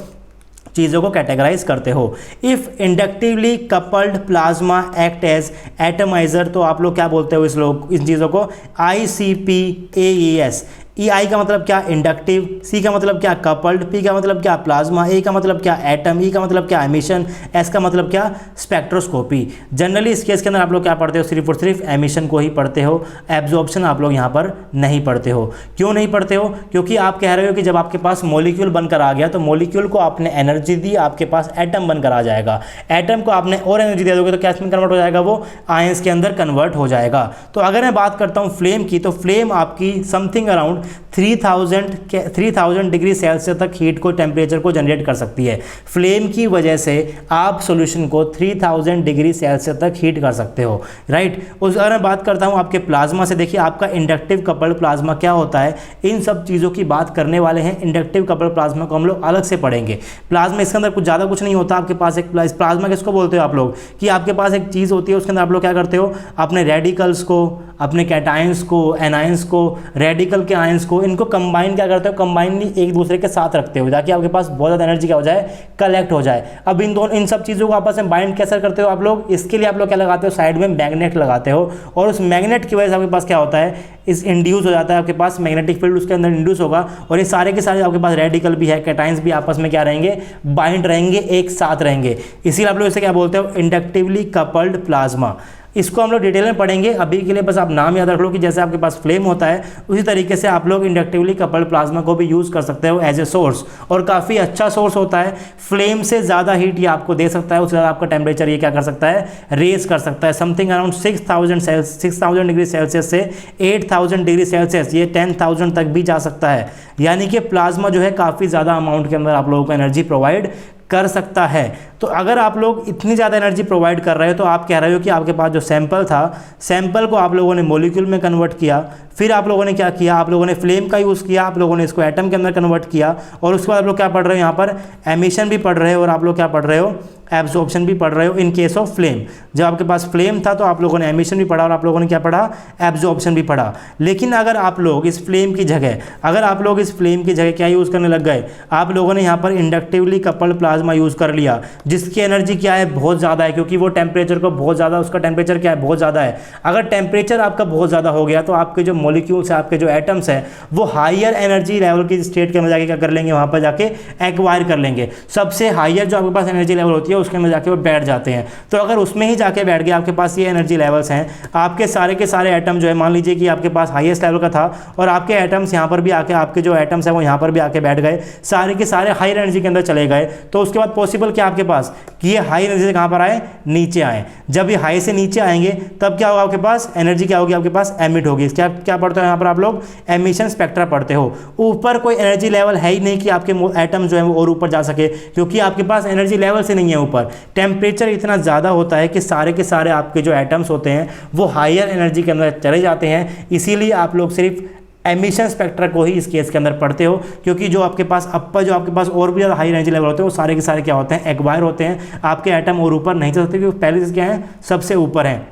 चीज़ों को कैटेगराइज करते हो। If inductively coupled plasma act as atomizer, तो आप लोग क्या बोलते हो, इन चीज़ों को ICP-AES, आई का मतलब क्या, इंडक्टिव, सी का मतलब क्या, कपल्ड, पी का मतलब क्या, प्लाज्मा, ए का मतलब क्या, एटम, ई का मतलब क्या, एमिशन, एस का मतलब क्या, स्पेक्ट्रोस्कोपी। जनरली इस केस के अंदर आप लोग क्या पढ़ते हो, सिर्फ और सिर्फ एमिशन को ही पढ़ते हो, एब्जॉर्प्शन आप लोग यहाँ पर नहीं पढ़ते हो। क्यों नहीं पढ़ते हो, क्योंकि आप कह रहे हो कि जब आपके पास मॉलिक्यूल बनकर आ गया तो मॉलिक्यूल को आपने एनर्जी दी, आपके पास एटम बनकर आ जाएगा, एटम को आपने और एनर्जी दे दोगे तो क्या इसमें कन्वर्ट हो जाएगा, वो आयंस के अंदर कन्वर्ट हो जाएगा। तो अगर मैं बात करता हूँ फ्लेम की, तो फ्लेम आपकी समथिंग अराउंड 3000 डिग्री सेल्सियस तक हीट को, टेम्परेचर को जनरेट कर सकती है। फ्लेम की वजह से आप सॉल्यूशन को 3000 डिग्री सेल्सियस तक हीट कर सकते हो, राइट। उस अगर मैं बात करता हूँ आपके प्लाज्मा से, देखिए आपका इंडक्टिव कपल्ड प्लाज्मा क्या होता है, इन सब चीज़ों की बात करने वाले हैं। इंडक्टिव कपल्ड प्लाज्मा को हम लोग अलग से पढ़ेंगे। प्लाज्मा इसके अंदर कुछ ज़्यादा कुछ नहीं होता, आपके पास एक प्लाज्मा किसको बोलते हो आप लोग, कि आपके पास एक चीज़ होती है, उसके अंदर आप लोग क्या करते हो, अपने रेडिकल्स को, अपने कैटायंस को, एनायंस को, रेडिकल के आयंस को, इनको कंबाइन क्या करते हो, कंबाइनली एक दूसरे के साथ रखते हो ताकि आपके पास बहुत ज़्यादा एनर्जी क्या हो जाए, कलेक्ट हो जाए। अब इन सब चीज़ों को आपस में बाइंड कैसे करते हो आप लोग, इसके लिए आप लोग क्या लगाते हो, साइड में मैग्नेट लगाते हो, और उस मैग्नेट की वजह से आपके पास क्या होता है, इस इंड्यूस हो जाता है, आपके पास मैग्नेटिक फील्ड उसके अंदर इंड्यूस होगा, और ये सारे के सारे आपके पास रेडिकल भी है, कैटायंस भी आपस में क्या रहेंगे, बाइंड रहेंगे, एक साथ रहेंगे। इसीलिए आप लोग इसे क्या बोलते हो, इंडक्टिवली कपल्ड प्लाज्मा। इसको हम लोग डिटेल में पढ़ेंगे, अभी के लिए बस आप नाम याद रख लो कि जैसे आपके पास फ्लेम होता है उसी तरीके से आप लोग इंडक्टिवली कपल्ड प्लाज्मा को भी यूज़ कर सकते हो एज ए सोर्स, और काफ़ी अच्छा सोर्स होता है। फ्लेम से ज़्यादा हीट ये आपको दे सकता है, उससे ज़्यादा आपका टेम्परेचर ये क्या कर सकता है, रेज कर सकता है। समथिंग अराउंड 6000 डिग्री सेल्सियस से 8000 डिग्री सेल्सियस, ये 10,000 तक भी जा सकता है। यानी कि प्लाज्मा जो है काफ़ी ज़्यादा अमाउंट के अंदर आप लोगों को एनर्जी प्रोवाइड कर सकता है। तो अगर आप लोग इतनी ज़्यादा एनर्जी प्रोवाइड कर रहे हो तो आप कह रहे हो कि आपके पास जो सैंपल था, सैंपल को आप लोगों ने मॉलिक्यूल में कन्वर्ट किया, फिर आप लोगों ने क्या किया, आप लोगों ने फ्लेम का यूज़ किया, आप लोगों ने इसको एटम के अंदर कन्वर्ट किया, और उसके बाद आप लोग क्या पढ़ रहे हो, यहाँ पर एमिशन भी पढ़ रहे हो और आप लोग क्या पढ़ रहे हो, एब्जॉर्प्शन भी पढ़ रहे हो इन केस ऑफ फ्लेम। जब आपके पास फ्लेम था तो आप लोगों ने एमिशन भी पढ़ा और आप लोगों ने क्या पढ़ा, एब्जॉर्प्शन भी पढ़ा। लेकिन अगर आप लोग इस फ्लेम की जगह क्या यूज़ करने लग गए, आप लोगों ने यहाँ पर इंडक्टिवली कपल्ड प्लाज्मा यूज़ कर लिया, जिसकी एनर्जी क्या है, बहुत ज़्यादा है, क्योंकि वो टेम्परेचर को बहुत ज़्यादा, उसका टेम्परेचर क्या है, बहुत ज़्यादा है। अगर टेम्परेचर आपका बहुत ज़्यादा हो गया तो आपके जो मॉलिक्यूल्स है, आपके जो एटम्स हैं, वो हायर एनर्जी लेवल की स्टेट के अंदर जाके क्या कर लेंगे, वहाँ पर जाके एक्वायर कर लेंगे। सबसे हायर जो आपके पास एनर्जी लेवल होती है उसके अंदर जाके वो बैठ जाते हैं। तो अगर उसमें ही जाके बैठ गए, आपके पास ये एनर्जी लेवल्स हैं, आपके सारे के सारे एटम जो है, मान लीजिए कि आपके पास हाईएस्ट लेवल का था और आपके एटम्स यहाँ पर भी आके, आपके जो एटम्स हैं वो यहाँ पर भी आके बैठ गए, सारे के सारे हायर एनर्जी के अंदर चले गए, तो उसके बाद पॉसिबल क्या आपके पास, कि ये हाई एनर्जी से कहाँ पर आए, नीचे आए। जब ये हाई से नीचे आएंगे तब क्या होगा, आपके पास एनर्जी क्या होगी, आपके पास एमिट होगी। क्या पढ़ते हो यहाँ पर आप लोग, एमिशन स्पेक्ट्रा पढ़ते हो। ऊपर कोई एनर्जी लेवल है ही नहीं कि आपके एटम जो है वो और ऊपर जा सके, क्योंकि आपके पास एनर्जी लेवल से नहीं है ऊपर। टेम्परेचर इतना ज़्यादा होता है कि सारे के सारे आपके जो एटम्स होते हैं वो हायर एनर्जी के अंदर चले जाते हैं। इसीलिए आप लोग सिर्फ एमिशन स्पेक्ट्रा को ही इस केस के अंदर पढ़ते हो, क्योंकि जो आपके पास और भी ज़्यादा हाई एनर्जी लेवल होते हैं वो सारे के सारे क्या होते हैं, एक्वायर होते हैं। आपके एटम और ऊपर नहीं चल सकते, क्योंकि पहले से क्या है, सबसे ऊपर हैं,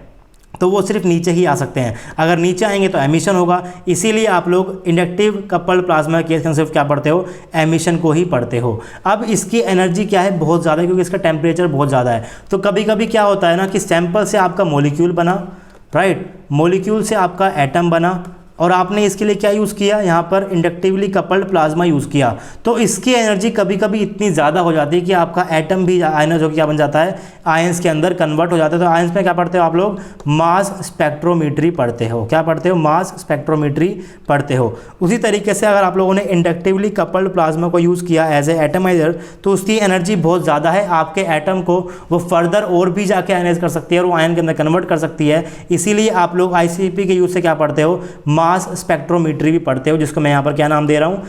तो वो सिर्फ नीचे ही आ सकते हैं। अगर नीचे आएंगे तो एमिशन होगा। इसीलिए आप लोग इंडक्टिव कपल्ड प्लाज्मा के केस में सिर्फ क्या पढ़ते हो, एमिशन को ही पढ़ते हो। अब इसकी एनर्जी क्या है, बहुत ज़्यादा, क्योंकि इसका टेम्परेचर बहुत ज़्यादा है। तो कभी कभी क्या होता है ना कि सैंपल से आपका मॉलिक्यूल बना, राइट, मॉलिक्यूल से आपका एटम बना, और आपने इसके लिए क्या यूज़ किया, यहाँ पर इंडक्टिवली कपल्ड प्लाज्मा यूज़ किया, तो इसकी एनर्जी कभी कभी इतनी ज़्यादा हो जाती है कि आपका एटम भी आयनस हो क्या बन जाता है, आयंस के अंदर कन्वर्ट हो जाता है। तो आयंस में क्या पढ़ते हो आप लोग, मास स्पेक्ट्रोमीट्री पढ़ते हो। क्या पढ़ते हो, मास स्पेक्ट्रोमीट्री पढ़ते हो। उसी तरीके से अगर आप लोगों ने इंडक्टिवली कपल्ड प्लाज्मा को यूज़ किया एज ए एटमाइजर, तो उसकी एनर्जी बहुत ज़्यादा है, आपके एटम को वो फर्दर और भी जाके आयनाइज कर सकती है और वो आयन के अंदर कन्वर्ट कर सकती है। इसीलिए आप लोग ICP के यूज़ से क्या पढ़ते हो, मास स्पेक्ट्रोमीट्री भी पढ़ते हो, जिसको मैं यहाँ पर क्या नाम दे रहा हूँ,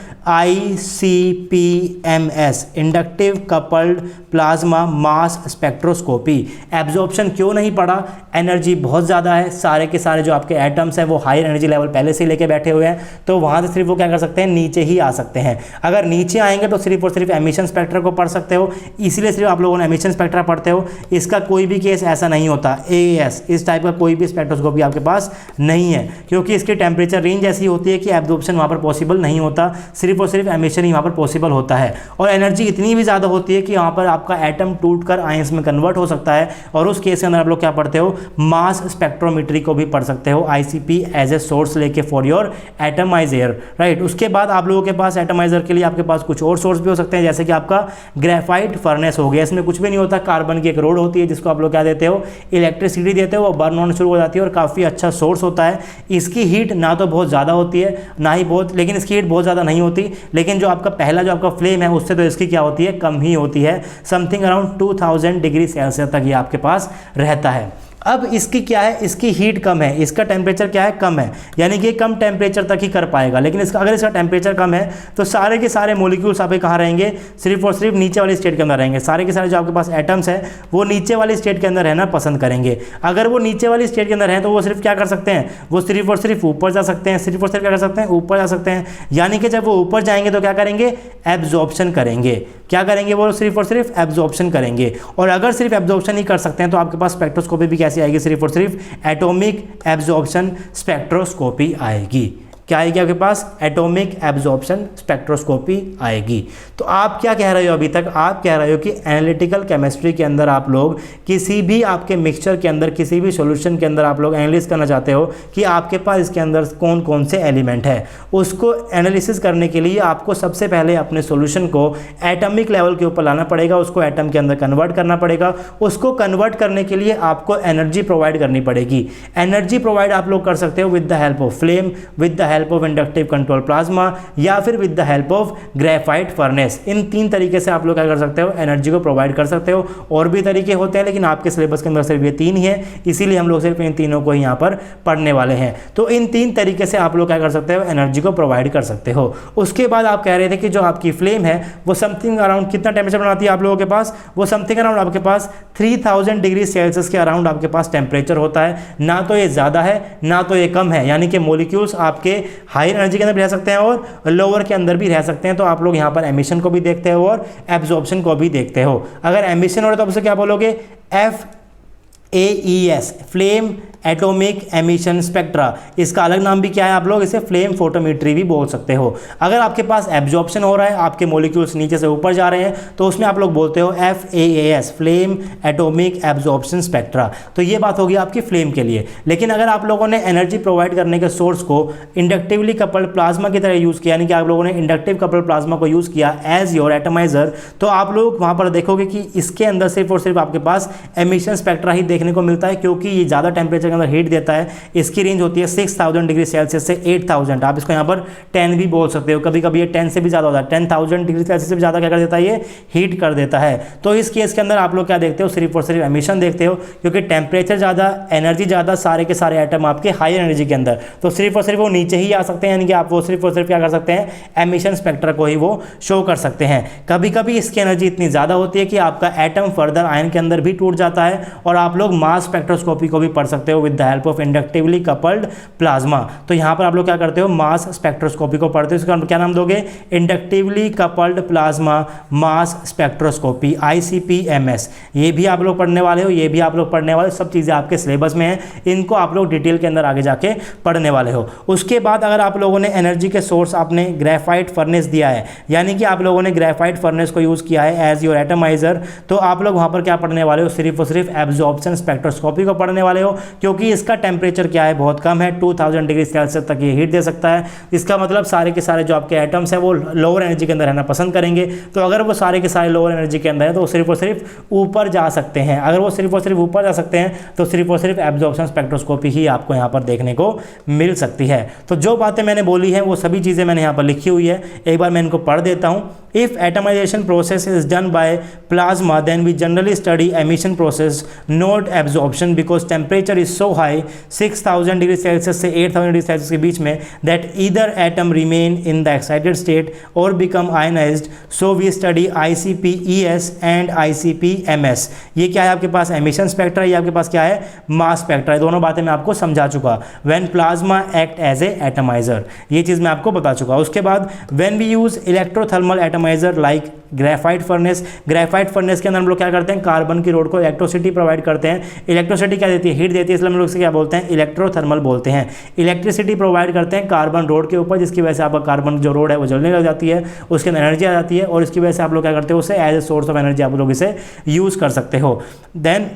ICPMS, inductive coupled plasma mass spectroscopy. Absorption क्यों नहीं पढ़ा, एनर्जी बहुत ज़्यादा है, सारे के सारे जो आपके एटम्स हैं वो हाई एनर्जी लेवल पहले से लेके बैठे हुए हैं, तो वहाँ से सिर्फ वो क्या कर सकते हैं, नीचे ही आ सकते हैं। अगर नीचे आएंगे तो सिर्फ और सिर्फ एमिशन स्पेक्ट्रा को पढ़ सकते हो, इसीलिए सिर्फ आप लोगों ने एमिशन स्पेक्ट्रा पढ़ते हो। इसका कोई भी केस ऐसा नहीं होता, AAS इस टाइप का कोई भी स्पेक्ट्रोस्कोपी आपके पास नहीं है, क्योंकि इसकी टेम्परेचर टेम्परेचर रेंज ऐसी होती है कि एब्जॉर्प्शन वहाँ पर पॉसिबल नहीं होता, सिर्फ और सिर्फ एमिशन ही वहाँ पर पॉसिबल होता है। और एनर्जी इतनी भी ज़्यादा होती है कि वहाँ पर आपका एटम टूटकर आयंस में कन्वर्ट हो सकता है, और उस केस के अंदर आप लोग क्या पढ़ते हो, मास स्पेक्ट्रोमेट्री को भी पढ़ सकते हो, ICP एज ए सोर्स लेके फॉर योर एटमाइजर, राइट। उसके बाद आप लोगों के पास एटमाइजर के लिए आपके पास कुछ और सोर्स भी हो सकते हैं, जैसे कि आपका ग्रेफाइट फर्नेस हो गया। इसमें कुछ भी नहीं होता, कार्बन की एक रोड होती है जिसको आप लोग क्या देते हो, इलेक्ट्रिसिटी देते हो, वो बर्न होना शुरू हो जाती है और काफ़ी अच्छा सोर्स होता है। इसकी हीट ना तो बहुत ज़्यादा होती है ना ही बहुत, लेकिन इसकी हीट बहुत ज़्यादा नहीं होती, लेकिन जो आपका पहला जो आपका फ्लेम है उससे तो इसकी क्या होती है, कम ही होती है। समथिंग अराउंड 2000 डिग्री सेल्सियस तक ये आपके पास रहता है। अब इसकी क्या है, इसकी हीट कम है, इसका टेम्परेचर क्या है, कम है, यानी कि कम टेम्परेचर तक ही कर पाएगा। लेकिन इसका अगर इसका टेम्परेचर कम है तो सारे के सारे मोलिक्यूल्स आपके कहाँ रहेंगे, सिर्फ और सिर्फ नीचे वाली स्टेट के अंदर रहेंगे। सारे के सारे जो आपके पास एटम्स है वो नीचे वाली स्टेट के अंदर रहना पसंद करेंगे। अगर वो नीचे वाली स्टेट के अंदर हैं तो वो सिर्फ क्या कर सकते हैं, वो सिर्फ और सिर्फ ऊपर जा सकते हैं, सिर्फ और सिर्फ क्या कर सकते हैं, ऊपर जा सकते हैं। यानी कि जब वो ऊपर जाएंगे तो क्या करेंगे, एब्जॉर्प्शन करेंगे। क्या करेंगे, वो सिर्फ और सिर्फ एब्जॉर्प्शन करेंगे। और अगर सिर्फ एब्जॉर्प्शन ही कर सकते हैं तो आपके पास स्पेक्ट्रोस्कोपी भी कैसी आएगी, सिर्फ और सिर्फ एटॉमिक एब्जॉर्प्शन स्पेक्ट्रोस्कोपी आएगी। क्या आएगी आपके पास, एटॉमिक एब्जॉर्प्शन स्पेक्ट्रोस्कोपी आएगी। तो आप क्या कह रहे हो, अभी तक आप कह रहे हो कि एनालिटिकल केमिस्ट्री के अंदर आप लोग किसी भी आपके मिक्सचर के अंदर, किसी भी सॉल्यूशन के अंदर आप लोग एनालिसिस करना चाहते हो कि आपके पास इसके अंदर कौन कौन से एलिमेंट है। उसको एनालिसिस करने के लिए आपको सबसे पहले अपने सॉल्यूशन को एटॉमिक लेवल के ऊपर लाना पड़ेगा, उसको एटम के अंदर कन्वर्ट करना पड़ेगा। उसको कन्वर्ट करने के लिए आपको एनर्जी प्रोवाइड करनी पड़ेगी। एनर्जी प्रोवाइड आप लोग कर सकते हो with the help of flame, with the help of inductive control plasma, या फिर with the help of graphite furnace. इन तीन तरीके से आप लोग क्या कर सकते हो, एनर्जी को प्रोवाइड कर सकते हो। और भी तरीके होते हैं लेकिन आपके सिलेबस के अंदर सिर्फ ये तीन ही है, इसीलिए हम लोग सिर्फ इन तीनों को ही यहाँ पर पढ़ने वाले हैं। तो इन तीन तरीके से आप लोग क्या कर सकते हो, एनर्जी को प्रोवाइड कर सकते हो। उसके बाद आप कह रहे थे कि जो आपकी फ्लेम है वो समथिंग अराउंड कितना टेम्परेचर बनाती है आप लोगों के पास, वो समथिंग अराउंड आपके पास 3000 डिग्री सेल्सियस के अराउंड आपके पास टेम्परेचर होता है। ना तो ये ज़्यादा है ना तो ये कम है, यानी कि मोलिक्यूल्स आपके हाई एनर्जी के अंदर भी रह सकते हैं और लोअर के अंदर भी रह सकते हैं। तो आप लोग यहाँ पर एमिशन को भी देखते हो और एब्जॉर्प्शन को भी देखते हो। अगर एमिशन हो रहा है तो आप उसे क्या बोलोगे, FAES, flame atomic emission spectra. इसका अलग नाम भी क्या है, आप लोग इसे फ्लेम फोटोमेट्री भी बोल सकते हो। अगर आपके पास एब्जॉर्प्शन हो रहा है, आपके मॉलिक्यूल्स नीचे से ऊपर जा रहे हैं, तो उसमें आप लोग बोलते हो FAAS, flame atomic absorption spectra. तो ये बात होगी आपकी फ्लेम के लिए। लेकिन अगर आप लोगों ने एनर्जी प्रोवाइड करने के सोर्स को इंडक्टिवली कपल्ड प्लाज्मा की तरह यूज़ किया, यानी कि आप लोगों ने इंडक्टिव कपल्ड प्लाज्मा को यूज़ किया एज योर एटमाइजर, तो आप लोग वहाँ पर देखोगे कि इसके अंदर सिर्फ और सिर्फ आपके पास एमिशन स्पेक्ट्रा ही देखने को मिलता है, क्योंकि ये ज़्यादा टेम्परेचर के अंदर हीट देता है। इसकी रेंज होती है 6000 डिग्री सेल्सियस से 8000। आप इसको यहाँ पर 10 भी बोल सकते हो, कभी कभी ये 10 से भी ज़्यादा होता है। 10000 डिग्री सेल्सियस से भी ज़्यादा क्या कर देता है, ये हीट कर देता है। तो इस केस के अंदर आप लोग क्या देखते हो, सिर्फ और सिर्फ एमिशन देखते हो, क्योंकि टेम्परेचर ज़्यादा, एनर्जी ज़्यादा, सारे के सारे एटम आपके हाई एनर्जी के अंदर, तो सिर्फ और सिर्फ वो नीचे ही आ सकते हैं। यानी कि आप वो सिर्फ और सिर्फ क्या कर सकते हैं, एमिशन स्पेक्ट्रा को ही वो शो कर सकते हैं। कभी कभी इसकी एनर्जी इतनी ज़्यादा होती है कि आपका एटम फर्दर आयन के अंदर भी टूट जाता है, और आप लोग मास स्पेक्ट्रोस्कोपी को भी पढ़ सकते हो with the help of inductively coupled plasma. तो यहाँ पर आप लोग क्या करते हो, मास स्पेक्ट्रोस्कोपी को पढ़ते हो। इसका क्या नाम दोगे, inductively coupled plasma mass spectroscopy, ICP-MS। ये भी आप लोग पढ़ने वाले हो, ये भी आप लोग पढ़ने वाले हो। सब चीज़ें आपके सिलेबस में हैं, इनको आप लोग डिटेल के अंदर आगे जाके पढ़ने वाले हो। उसके बाद अगर आप लोगों ने एनर्जी के सोर्स आपने ग्रेफाइट फर्नेस दिया है, यानी कि आप लोगों ने ग्रेफाइट फर्नेस को यूज़ किया है एज योर एटमाइजर, तो आप लोग वहाँ पर क्या पढ़ने वाले हो, सिर्फ और सिर्फ एब्जॉर्प्शन स्पेक्ट्रोस्कोपी को पढ़ने वाले हो, क्योंकि इसका टेम्परेचर क्या है, बहुत कम है। 2000 डिग्री सेल्सियस तक ये हीट दे सकता है। इसका मतलब सारे के सारे जो आपके एटम्स हैं वो लोअर एनर्जी के अंदर रहना पसंद करेंगे। तो अगर वो सारे के सारे लोअर एनर्जी के अंदर है तो वो सिर्फ और सिर्फ ऊपर जा सकते हैं। अगर वो सिर्फ और सिर्फ ऊपर जा सकते हैं तो सिर्फ और सिर्फ एब्जॉर्प्शन स्पेक्ट्रोस्कोपी ही आपको यहाँ पर देखने को मिल सकती है। तो जो बातें मैंने बोली हैं वो सभी चीज़ें मैंने यहाँ पर लिखी हुई है, एक बार मैं इनको पढ़ देता हूँ। If atomization process is done by plasma, then we generally study emission process, not absorption, because temperature is so high, 6000 degree Celsius से 8000 डिग्री सेल्सियस के बीच में, that either atom remain in the excited state or become ionized. So we study ICP-ES and ICP-MS. ये क्या है आपके पास, emission spectra, ये आपके पास क्या है, मास स्पेक्ट्रा। ये दोनों बातें मैं आपको समझा चुका। When plasma act as a atomizer, ये चीज़ मैं आपको बता चुका। उसके बाद when we use electrothermal atomizer like graphite furnace. Graphite furnace के अंदर हम लोग क्या करते हैं, कार्बन की रोड को इलेक्ट्रिसिटी प्रोवाइड करते हैं। इलेक्ट्रिसिटी क्या देती है, हीट देती है, इसलिए हम लोग इसे क्या बोलते हैं, इलेक्ट्रोथर्मल बोलते हैं। इलेक्ट्रिसिटी प्रोवाइड करते हैं कार्बन रोड के ऊपर, जिसकी वजह से आपका कार्बन जो रोड है वो जलने लग जाती है, उसके अंदर एनर्जी आ जाती है, और इसकी वजह से आप लोग क्या करते हो, उसे as a source of energy आप लोग इसे यूज़ कर सकते हो। Then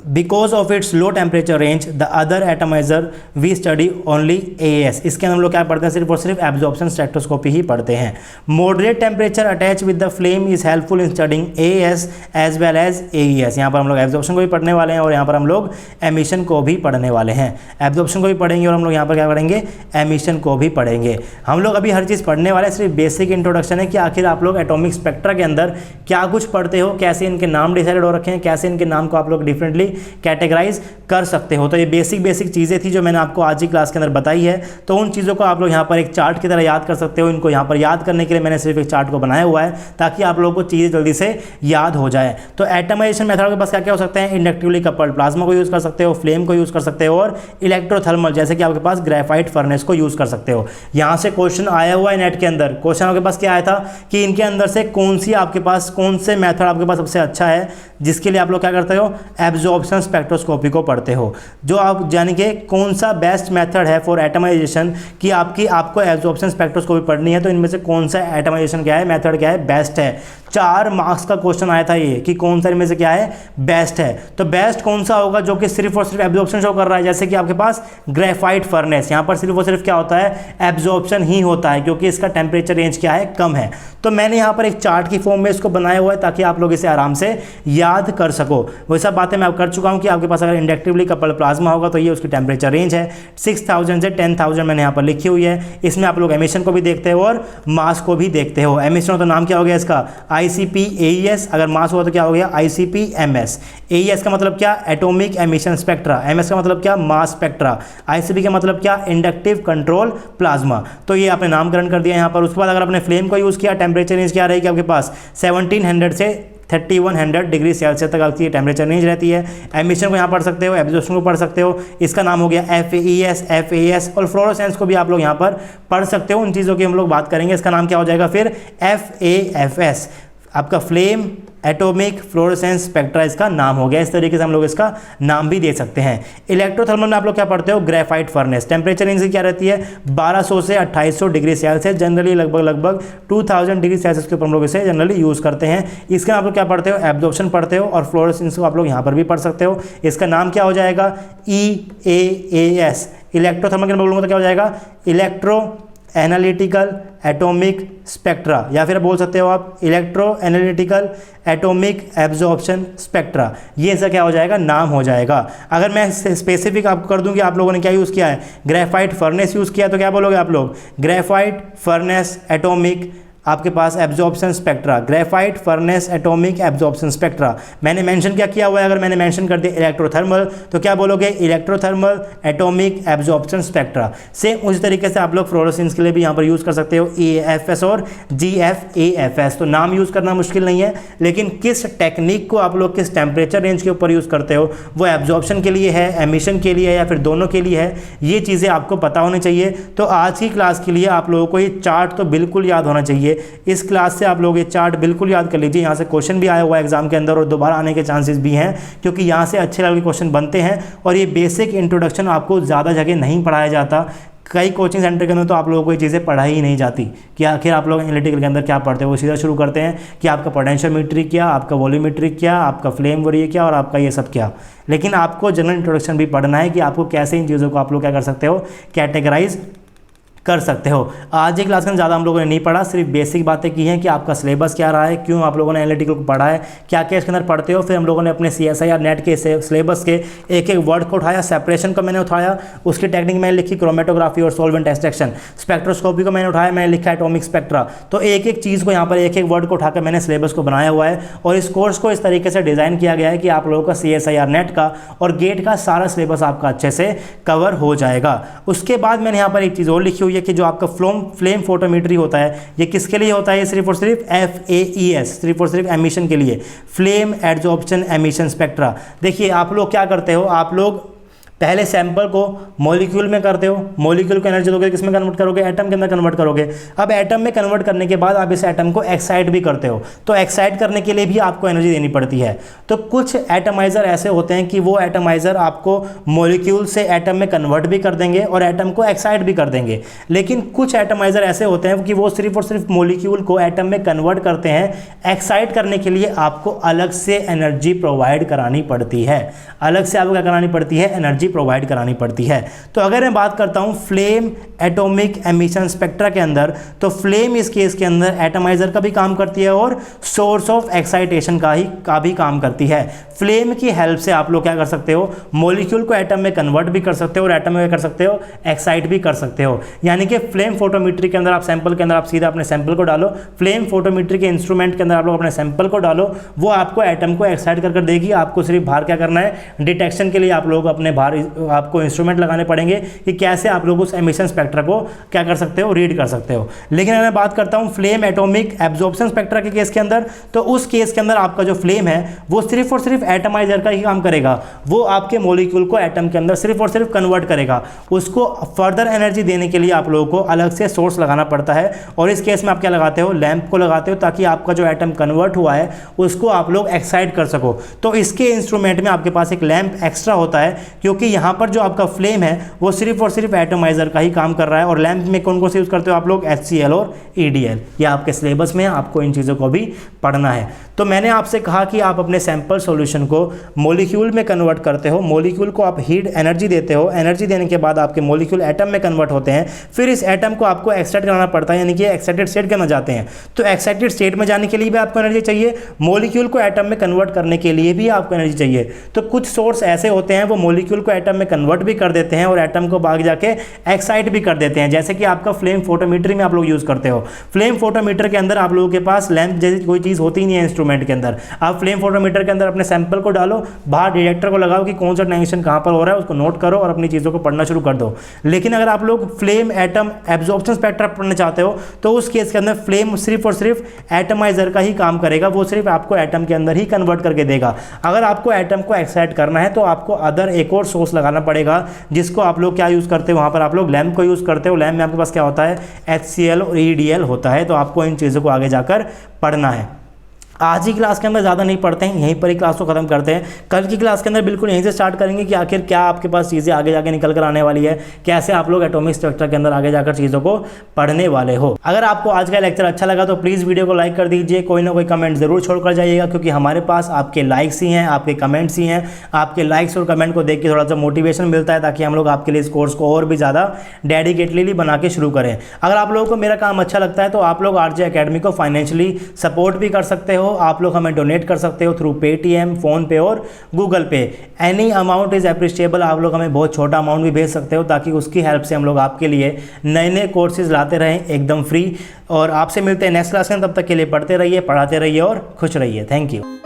because of its low temperature range the other atomizer we study only AAS। इसके अंदर हम लोग क्या पढ़ते हैं, सिर्फ और सिर्फ एब्जॉर्प्शन स्पेक्ट्रोस्कोपी ही पढ़ते हैं। Moderate temperature attach with the flame is helpful in studying AAS as well as AES। यहाँ पर हम लोग एब्जॉर्प्शन को भी पढ़ने वाले हैं और यहाँ पर हम लोग एमिशन को भी पढ़ने वाले हैं। एब्जॉर्प्शन को भी पढ़ेंगे और हम लोग यहाँ पर क्या पढ़ेंगे, एमिशन को भी पढ़ेंगे। हम लोग अभी हर चीज़ पढ़ने वाले हैं, सिर्फ बेसिक इंट्रोडक्शन है कि आखिर आप लोग एटॉमिक स्पेक्ट्रा के अंदर क्या कुछ पढ़ते हो, कैसे इनके नाम डिसाइड हो रखे हैं, कैसे इनके नाम को आप लोग डिफरेंटली कैटेगराइज कर सकते हो। तो ये बेसिक चीज़ें थी जो मैंने आपको आज की क्लास के अंदर बताई है। तो उन चीज़ों को आप लोग यहाँ पर एक चार्ट की तरह याद कर सकते हो। इनको यहाँ पर याद करने के लिए मैंने सिर्फ एक चार्ट को बनाया हुआ है ताकि आप लोगों को चीज़ें जल्दी से याद हो जाए। तो एटमाइजेशन मेथड के पास क्या क्या हो सकते हैं, इंडक्टिवली कपल्ड प्लाज्मा को यूज़ कर सकते हो, फ्लेम को यूज़ कर सकते हो, और इलेक्ट्रोथर्मल जैसे कि आपके पास ग्रेफाइट फर्नेस को यूज़ कर सकते हो। यहाँ से क्वेश्चन आया हुआ है नेट के अंदर। क्वेश्चन आपके पास क्या आया था कि इनके अंदर से कौन सी आपके पास, कौन से मेथड आपके पास सबसे अच्छा है जिसके लिए आप लोग क्या करते हो, एब्जॉर्प्शन स्पेक्ट्रोस्कोपी को पढ़ते हो। जो आप यानी कि कौन सा बेस्ट मेथड है फॉर एटमाइजेशन कि आपको एब्जॉर्प्शन स्पेक्ट्रोस्कोपी पढ़नी है, तो इनमें से कौन सा एटमाइजेशन क्या है, मेथड क्या है, बेस्ट है। 4 मार्क्स का क्वेश्चन आया था ये कि कौन सा इनमें से क्या है, बेस्ट है। तो बेस्ट कौन सा होगा जो कि सिर्फ और सिर्फ एब्जॉर्प्शन शो कर रहा है, जैसे कि आपके पास ग्रेफाइट फर्नेस, यहाँ पर सिर्फ और सिर्फ क्या होता है, एब्जॉर्प्शन ही होता है, क्योंकि इसका टेम्परेचर रेंज क्या है, कम है। तो मैंने यहाँ पर एक चार्ट की फॉर्म में इसको बनाया हुआ है ताकि आप लोग इसे आराम से याद कर सको। वही सब बातें मैं कर चुका हूँ कि आपके पास अगर इंडक्टिवली कपल्ड प्लाज्मा होगा तो ये उसकी टेम्परेचर रेंज है 6000 से 10000 मैंने यहाँ पर लिखी हुई है। इसमें आप लोग एमिशन को भी देखते हो और मास को भी देखते हो। एमिशन हो तो नाम क्या हो गया इसका, ICP AES, अगर मास हुआ तो क्या हो गया, ICP MS। AES का मतलब क्या, एटॉमिक एमिशन स्पेक्ट्रा। MS का मतलब क्या, मास स्पेक्ट्रा। ICP का मतलब क्या, इंडक्टिव कंट्रोल प्लाज्मा। तो ये आपने नामकरण कर दिया यहाँ पर। उसके बाद अगर आपने फ्लेम को यूज़ किया, टेम्परेचर रेंज क्या रहेगी आपके पास, 1700 से 3100 डिग्री सेल्सियस तक आपकी टेम्परेचर रेंज रहती है। एमिशन को यहाँ पढ़ सकते हो, एब्जॉर्प्शन को पढ़ सकते हो, इसका नाम हो गया FAES, और फ्लोरोसेंस को भी आप लोग यहाँ पर पढ़ सकते हो। उन चीज़ों की हम लोग बात करेंगे। इसका नाम क्या हो जाएगा फिर, FAFS, आपका फ्लेम एटॉमिक फ्लोरोसेंस स्पेक्ट्रा इसका नाम हो गया। इस तरीके से हम लोग इसका नाम भी दे सकते हैं। इलेक्ट्रोथर्मल में आप लोग क्या पढ़ते हो, ग्रेफाइट फर्नेस। टेम्परेचर रेंज क्या रहती है, 1200 से 2800 डिग्री सेल्सियस, जनरली लगभग 2000 डिग्री सेल्सियस के ऊपर हम लोग इसे जनरली यूज़ करते हैं। इसका आप लोग क्या पढ़ते हो, एब्जॉर्प्शन पढ़ते हो, और फ्लोरोसेंस को आप लोग यहाँ पर भी पढ़ सकते हो। इसका नाम क्या हो जाएगा, EAAS। इलेक्ट्रोथर्मल के बोलूँगा तो क्या हो जाएगा, इलेक्ट्रो एनालिटिकल एटॉमिक स्पेक्ट्रा, या फिर बोल सकते हो आप electro analytical atomic absorption spectra. ये ऐसा क्या हो जाएगा, नाम हो जाएगा। अगर मैं स्पेसिफिक आपको कर दूं कि आप लोगों ने क्या यूज़ किया है, ग्रेफाइट फर्नेस यूज़ किया, तो क्या बोलोगे आप लोग, ग्रेफाइट फर्नेस एटॉमिक आपके पास absorption spectra, graphite furnace atomic absorption spectra. मैंने मेंशन क्या किया हुआ है, अगर मैंने मेंशन कर दिया इलेक्ट्रोथर्मल तो क्या बोलोगे, electrothermal atomic absorption spectra. Same उसी तरीके से आप लोग फ्लोरोसेंस के लिए भी यहाँ पर यूज़ कर सकते हो, EAFS और GFAFS। तो नाम यूज़ करना मुश्किल नहीं है, लेकिन किस टेक्निक को आप लोग किस टेम्परेचर रेंज के ऊपर यूज़ करते हो, वो एब्जॉर्प्शन के लिए है, एमिशन के लिए है, या फिर दोनों के लिए है, ये चीज़ें आपको पता होनी चाहिए। तो आज की क्लास के लिए आप लोगों को ये चार्ट तो बिल्कुल याद होना चाहिए। इस क्लास से आप लोग ये चार्ट बिल्कुल याद कर लीजिए। यहाँ से क्वेश्चन भी आया हुआ है एग्जाम के अंदर और दोबारा आने के चांसेस भी हैं, क्योंकि यहाँ से अच्छे लेवल के क्वेश्चन बनते हैं। और ये बेसिक इंट्रोडक्शन आपको ज़्यादा जगह नहीं पढ़ाया जाता। कई कोचिंग सेंटर के अंदर तो आप लोगों को ये चीज़ें पढ़ाई ही नहीं जाती कि आखिर आप लोग एनालिटिकल के अंदर क्या पढ़ते हो। वो सीधा शुरू करते हैं कि आपका पोटेंशियोमीट्री क्या, आपका वॉल्यूमेट्री क्या, आपका फ्लेम वॉल्यूम क्या, और आपका ये सब क्या। लेकिन आपको जनरल इंट्रोडक्शन भी पढ़ना है कि आपको कैसे इन चीज़ों को आप लोग क्या कर सकते हो, कैटेगराइज कर सकते हो। आज की क्लास में ज़्यादा हम लोगों ने नहीं पढ़ा, सिर्फ बेसिक बातें की हैं कि आपका सिलेबस क्या रहा है, क्यों आप लोगों ने एनालिटिकल को पढ़ा है, क्या क्या इसके अंदर पढ़ते हो। फिर हम लोगों ने अपने CSI और नेट के सिलेबस के एक एक वर्ड को उठाया, सेपरेशन को मैंने उठाया, उसकी टेक्निक मैंने लिखी क्रोमेटोग्राफी और सॉल्वेंट एक्सट्रैक्शन, स्पेक्ट्रोस्कोपी को मैंने उठाया, मैंने लिखा एटॉमिक स्पेक्ट्रा। तो एक एक चीज़ को यहाँ पर एक एक वर्ड को उठाकर मैंने सिलेबस को बनाया हुआ है, और इस कोर्स को इस तरीके से डिज़ाइन किया गया है कि आप लोगों का CSI और नेट का और गेट का सारा सिलेबस आपका अच्छे से कवर हो जाएगा। उसके बाद मैंने यहाँ पर एक चीज़ और लिखी हुई है कि जो आपका फ्लेम फोटोमीट्री होता है, ये किसके लिए होता है, ये सिर्फ और सिर्फ FAES, सिर्फ और सिर्फ एमिशन के लिए, फ्लेम एब्जॉर्प्शन एमिशन स्पेक्ट्रा। देखिए आप लोग क्या करते हो, आप लोग पहले सैंपल को मॉलिक्यूल में करते हो, मॉलिक्यूल को एनर्जी दोगे, किस में कन्वर्ट करोगे, एटम के अंदर कन्वर्ट करोगे। अब एटम में कन्वर्ट करने के बाद आप इस एटम को एक्साइट भी करते हो, तो एक्साइट करने के लिए भी आपको एनर्जी देनी पड़ती है। तो कुछ एटमाइजर ऐसे होते हैं कि वो एटमाइजर आपको मॉलिक्यूल से एटम में कन्वर्ट भी कर देंगे और एटम को एक्साइट भी कर देंगे। लेकिन कुछ एटमाइजर ऐसे होते हैं कि वो सिर्फ और सिर्फ मॉलिक्यूल को एटम में कन्वर्ट करते हैं। एक्साइट करने के लिए आपको अलग से एनर्जी प्रोवाइड करानी पड़ती है, अलग से आपको क्या करानी पड़ती है, एनर्जी प्रोवाइड करानी पड़ती है। तो अगर मैं बात करता हूं फ्लेम एटॉमिक एमिशन स्पेक्ट्रा के अंदर, तो फ्लेम इस केस के अंदर एटमाइजर का भी काम करती है और सोर्स ऑफ एक्साइटेशन का भी काम करती है। फ्लेम की हेल्प से आप लोग क्या कर सकते हो, मॉलिक्यूल को एटम में कन्वर्ट भी कर सकते हो और एटम में क्या कर सकते हो, एक्साइट भी कर सकते हो। यानी कि फ्लेम फोटोमेट्री के अंदर आप सैंपल के अंदर आप सीधा अपने सैंपल को डालो, फ्लेम फोटोमेट्री के इंस्ट्रूमेंट के अंदर आप लोग अपने सैंपल को डालो, वो आपको एटम को एक्साइट कर देगी। आपको सिर्फ बाहर क्या करना है, डिटेक्शन के लिए आप लोग अपने बाहर आपको इंस्ट्रूमेंट लगाने पड़ेंगे कि कैसे आप लोग उस एमिशन स्पेक्ट्रा को क्या कर सकते हो, रीड कर सकते हो। लेकिन अगर मैं बात करता हूं फ्लेम एटॉमिक एब्जॉर्प्शन स्पेक्ट्रा के केस के अंदर, तो उस केस के अंदर आपका जो फ्लेम है वो सिर्फ और सिर्फ एटमाइजर का ही काम करेगा। वो आपके मॉलिक्यूल को एटम के अंदर सिर्फ और सिर्फ कन्वर्ट करेगा। उसको फर्दर एनर्जी देने के लिए आप लोगों को अलग से सोर्स लगाना पड़ता है, और इस केस में आप क्या लगाते हो, लैंप को लगाते हो, ताकि आपका जो एटम कन्वर्ट हुआ है उसको आप लोग एक्साइट कर सको। तो इसके इंस्ट्रूमेंट में आपके पास एक लैंप एक्स्ट्रा होता है, क्योंकि यहाँ पर जो आपका फ्लेम है वो सिर्फ और सिर्फ एटमाइजर का ही काम कर रहा है। और लैंप में कौन कौन से यूज़ करते हो आप लोग, HCl और EDL। ये आपके सिलेबस में आपको इन चीज़ों को भी पढ़ना है। तो मैंने आपसे कहा कि आप अपने सैंपल सॉल्यूशन को मॉलिक्यूल में कन्वर्ट करते हो, मॉलिक्यूल को आप हीट एनर्जी देते हो, एनर्जी देने के बाद आपके मॉलिक्यूल एटम में कन्वर्ट होते हैं, फिर इस एटम को आपको एक्साइट कराना पड़ता है, यानी कि एक्साइटेड स्टेट के अंदर जाते हैं। तो एक्साइटेड स्टेट में जाने के लिए भी आपको एनर्जी चाहिए, मॉलिक्यूल को एटम में कन्वर्ट करने के लिए भी आपको एनर्जी चाहिए। तो कुछ सोर्स ऐसे होते हैं वो मॉलिक्यूल को एटम में कन्वर्ट भी कर देते हैं और एटम को भाग जाके एक्साइट भी कर देते हैं, जैसे कि आपका फ्लेम फोटोमीटर में आप लोग यूज़ करते हो। फ्लेम फोटोमीटर के अंदर आप लोगों के पास लैंप जैसी कोई चीज़ होती नहीं है इंस्ट्रूमेंट के अंदर। आप फ्लेम फोटोमीटर के अंदर अपने सैंपल को डालो, बाहर डिटेक्टर को लगाओ कि कौन सा टेंशन कहाँ पर हो रहा है, उसको नोट करो और अपनी चीज़ों को पढ़ना शुरू कर दो। लेकिन अगर आप लोग फ्लेम एटम एब्जॉर्प्शन स्पेक्ट्रा पढ़ना चाहते हो, तो उस केस के अंदर फ्लेम सिर्फ और सिर्फ एटमाइजर का ही काम करेगा, वो सिर्फ आपको एटम के अंदर ही कन्वर्ट करके देगा। अगर आपको एटम को एक्साइट करना है तो आपको अदर एक और सोर्स लगाना पड़ेगा, जिसको आप लोग क्या यूज़ करते हो, वहाँ पर आप लोग लैंप को यूज़ करते हो। लैंप में आपके पास क्या होता है, HCl और EDL होता है। तो आपको इन चीज़ों को आगे जाकर पढ़ना है। आज ही क्लास के अंदर ज़्यादा नहीं पढ़ते हैं, यहीं पर ही क्लास को ख़त्म करते हैं। कल की क्लास के अंदर बिल्कुल यहीं से स्टार्ट करेंगे कि आखिर क्या आपके पास चीज़ें आगे जाके निकल कर आने वाली है, कैसे आप लोग एटॉमिक स्ट्रक्चर के अंदर आगे जाकर चीज़ों को पढ़ने वाले हो। अगर आपको आज का लेक्चर अच्छा लगा तो प्लीज़ वीडियो को लाइक कर दीजिए, कोई ना कोई कमेंट ज़रूर छोड़ कर जाइएगा, क्योंकि हमारे पास आपके लाइक्स ही हैं, आपके कमेंट्स ही हैं। आपके लाइक्स और कमेंट को देख के थोड़ा सा मोटिवेशन मिलता है, ताकि हम लोग आपके लिए इस कोर्स को और भी ज़्यादा डेडिकेटली बना के शुरू करें। अगर आप लोगों को मेरा काम अच्छा लगता है तो आप लोग RJ अकेडमी को फाइनेंशियली सपोर्ट भी कर सकते हो। आप लोग हमें डोनेट कर सकते हो थ्रू पेटीएम, फ़ोनपे और गूगल पे। Any amount is appreciable. आप लोग हमें बहुत छोटा अमाउंट भी भेज सकते हो, ताकि उसकी हेल्प से हम लोग आपके लिए नए नए कोर्सेज लाते रहें एकदम फ्री। और आपसे मिलते हैं नेक्स्ट क्लास में, तब तक के लिए पढ़ते रहिए, पढ़ाते रहिए और खुश रहिए। Thank you.